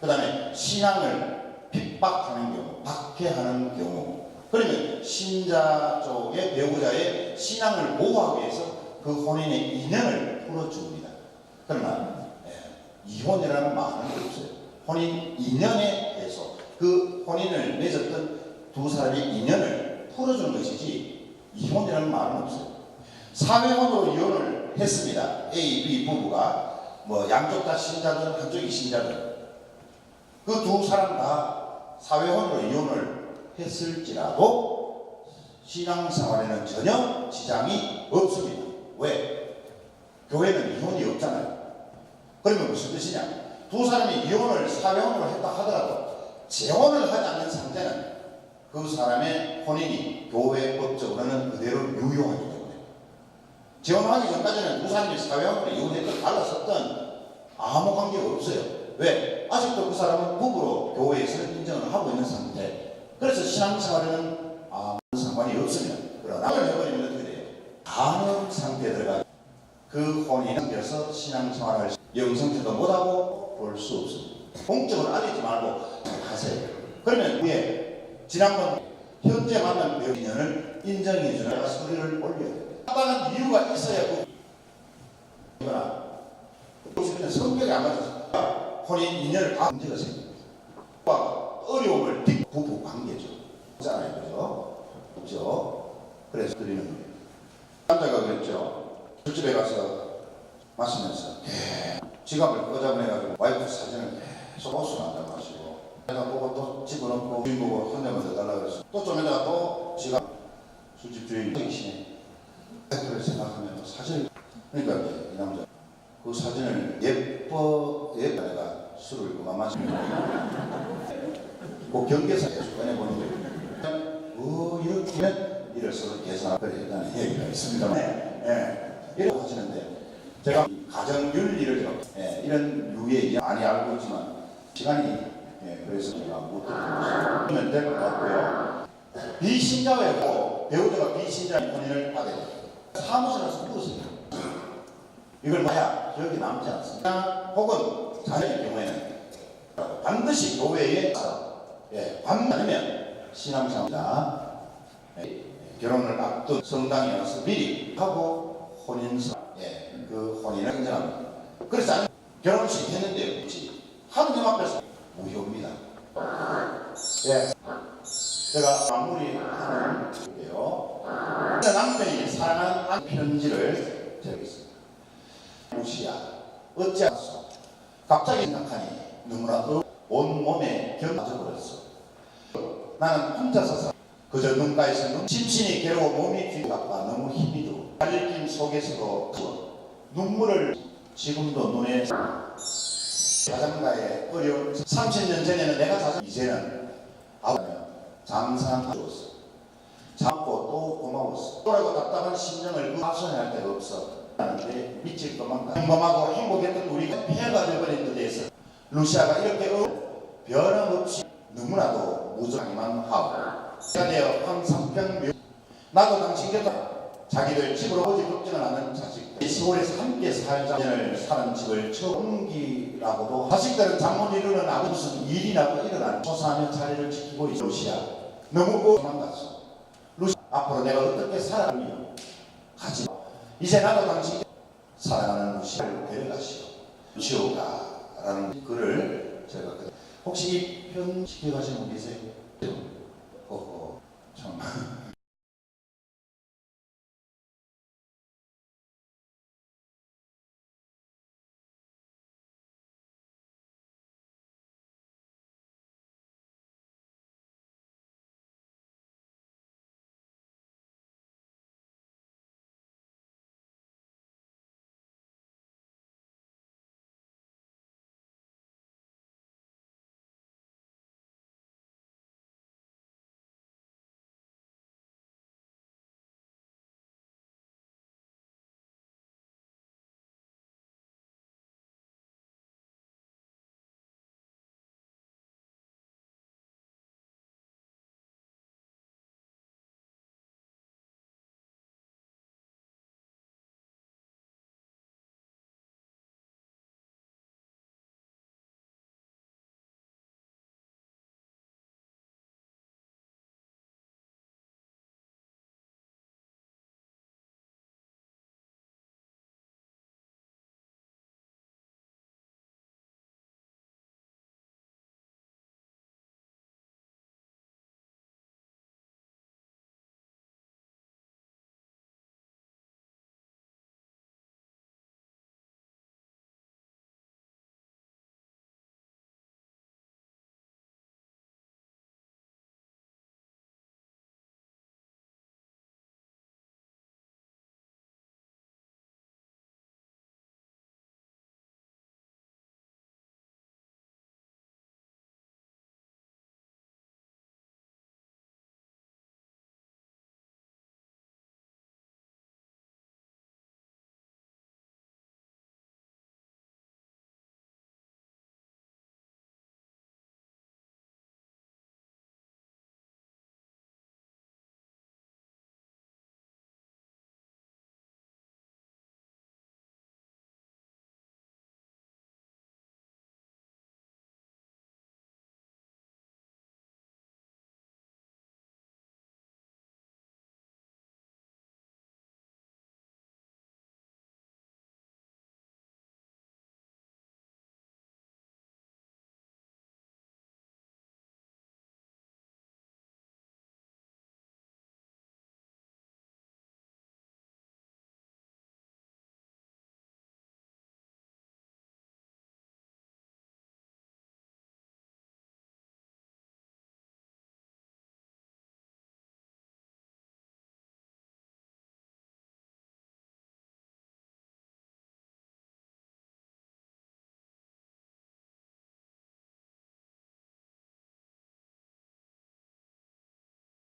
그 다음에 신앙을 핍박하는 경우, 박해하는 경우, 그러면 신자 쪽의 배우자의 신앙을 보호하기 위해서 그 혼인의 인연을 풀어줍니다. 그러나 이혼이라는 말은 없어요. 혼인 인연의 해소, 그 혼인을 맺었던 두 사람의 인연을 풀어주는 것이지 이혼이라는 말은 없어요. 사회혼으로 이혼을 했습니다. A, B 부부가 양쪽 다 신자든 한쪽이 신자든 그 두 사람 다 사회혼으로 이혼을 했을지라도 신앙생활에는 전혀 지장이 없습니다. 왜? 교회는 이혼이 없잖아요. 그러면 무슨 뜻이냐? 두 사람이 이혼을 사형으로 했다 하더라도 재혼을 하지 않는 상태는 그 사람의 혼인이 교회 법적으로는 그대로 유효하기 때문에, 재혼하기 전까지는 두 사람이 사형으로 이혼했든 달랐었든 아무 관계가 없어요. 왜? 아직도 그 사람은 부부로 교회에서 인정을 하고 있는 상태. 그래서 신앙생활에는 아무 상관이 없으면, 그러나 남을 해버리면 어떻게 돼요? 간음 상태에 들어가 그 혼인이 생겨서 신앙생활을 영성체도 못하고 볼 수 없습니다. 공적으로 알리지 말고 하세요. 그러면 위에 지난번 현재 만난 배우 인연을 인정해주는 내가 소리를 올려야 돼요. 합당한 이유가 있어야 그거나 그냥 성격이 안 맞아서 혼인 인연을 다 문제가 생깁니다. 어려움을 딛고 부부 관계죠. 그렇잖아요. 그죠? 그죠? 그래서 드리는 거예요. 남자가 그랬죠. 술집에 가서 마시면서 지갑을 꺼져내가지고 와이프 사진을 계속 옷을 한잔 마시고, 내가 보고 또 집어넣고 주인 보고 한 대만 더 달라고 그래서 또 좀 있다가 또 지갑, 술집 주인이시네. 그걸 생각하면 사실, 그러니까 이 남자 그 사진을 예뻐 내가 술을 그만 마시면 그 경계사 계속 꺼내보는 거예요. 이렇게 이를 서로 계산하는 얘기가 있습니다만, 이렇게 하시는데, 제가 가정윤리를 좀 이런 유의 많이 알고 있지만 시간이 그래서 제가 못 듣는 될 것 같고요. 비신자외고 배우자가 비신자의 혼인을 하게 돼요. 사무실에서 묻었습니다. 이걸 뭐야? 기억이 남지 않습니다. 혹은 자녀의 경우에는 반드시 교회에 관 아니면 신앙생활자 결혼을 앞둔 성당에 와서 미리 하고 혼인서 그 혼인을 인정합니다. 그래서 결혼식 했는데 그렇지 하느님 앞에서 무효입니다. 제가 마무리하는 게요. 남편이 사랑하는 편지를 적었습니다. 무시야 어찌하소 갑자기 생각하니 너무나도 온몸에 견뎌버렸어. 나는 혼자서 살 그저 눈가에서 심신이 괴로워 몸이 뒤바빠 너무 힘이 들어 갈림 속에서도 눈물을 지금도 눈에 자장가의 어려운 30년 전에는 내가 자장 이제는 아버지는 장사한 주었어. 잡고 또 고마웠어. 또라고 답답한 심정을 하소연할 데가 없어. 하는데 미칠 것만 평범하고 행복했던 우리가 폐해가 되어버린 데 대해서 루시아가 이렇게 변함없이 너무나도 무정하기만 하고 내가 되어 황상평 나도 당신 곁에 자기들 집으로 오지 걱정을 하는 자식들 시골에서 함께 살자를 사는 집을 처음 옮기라고도 자식들은 장문 이루는 아무 무슨 일이 나고 일어나는 조사하며 자리를 지키고 있어. 루시아 너무 도망갔어. 루시아 앞으로 내가 어떻게 살아가며 가지 이제 나도 당신 사랑하는 루시아를 데려가시오. 루시오가라는 글을 제가 혹시 이 편 시켜가시는 분 계세요?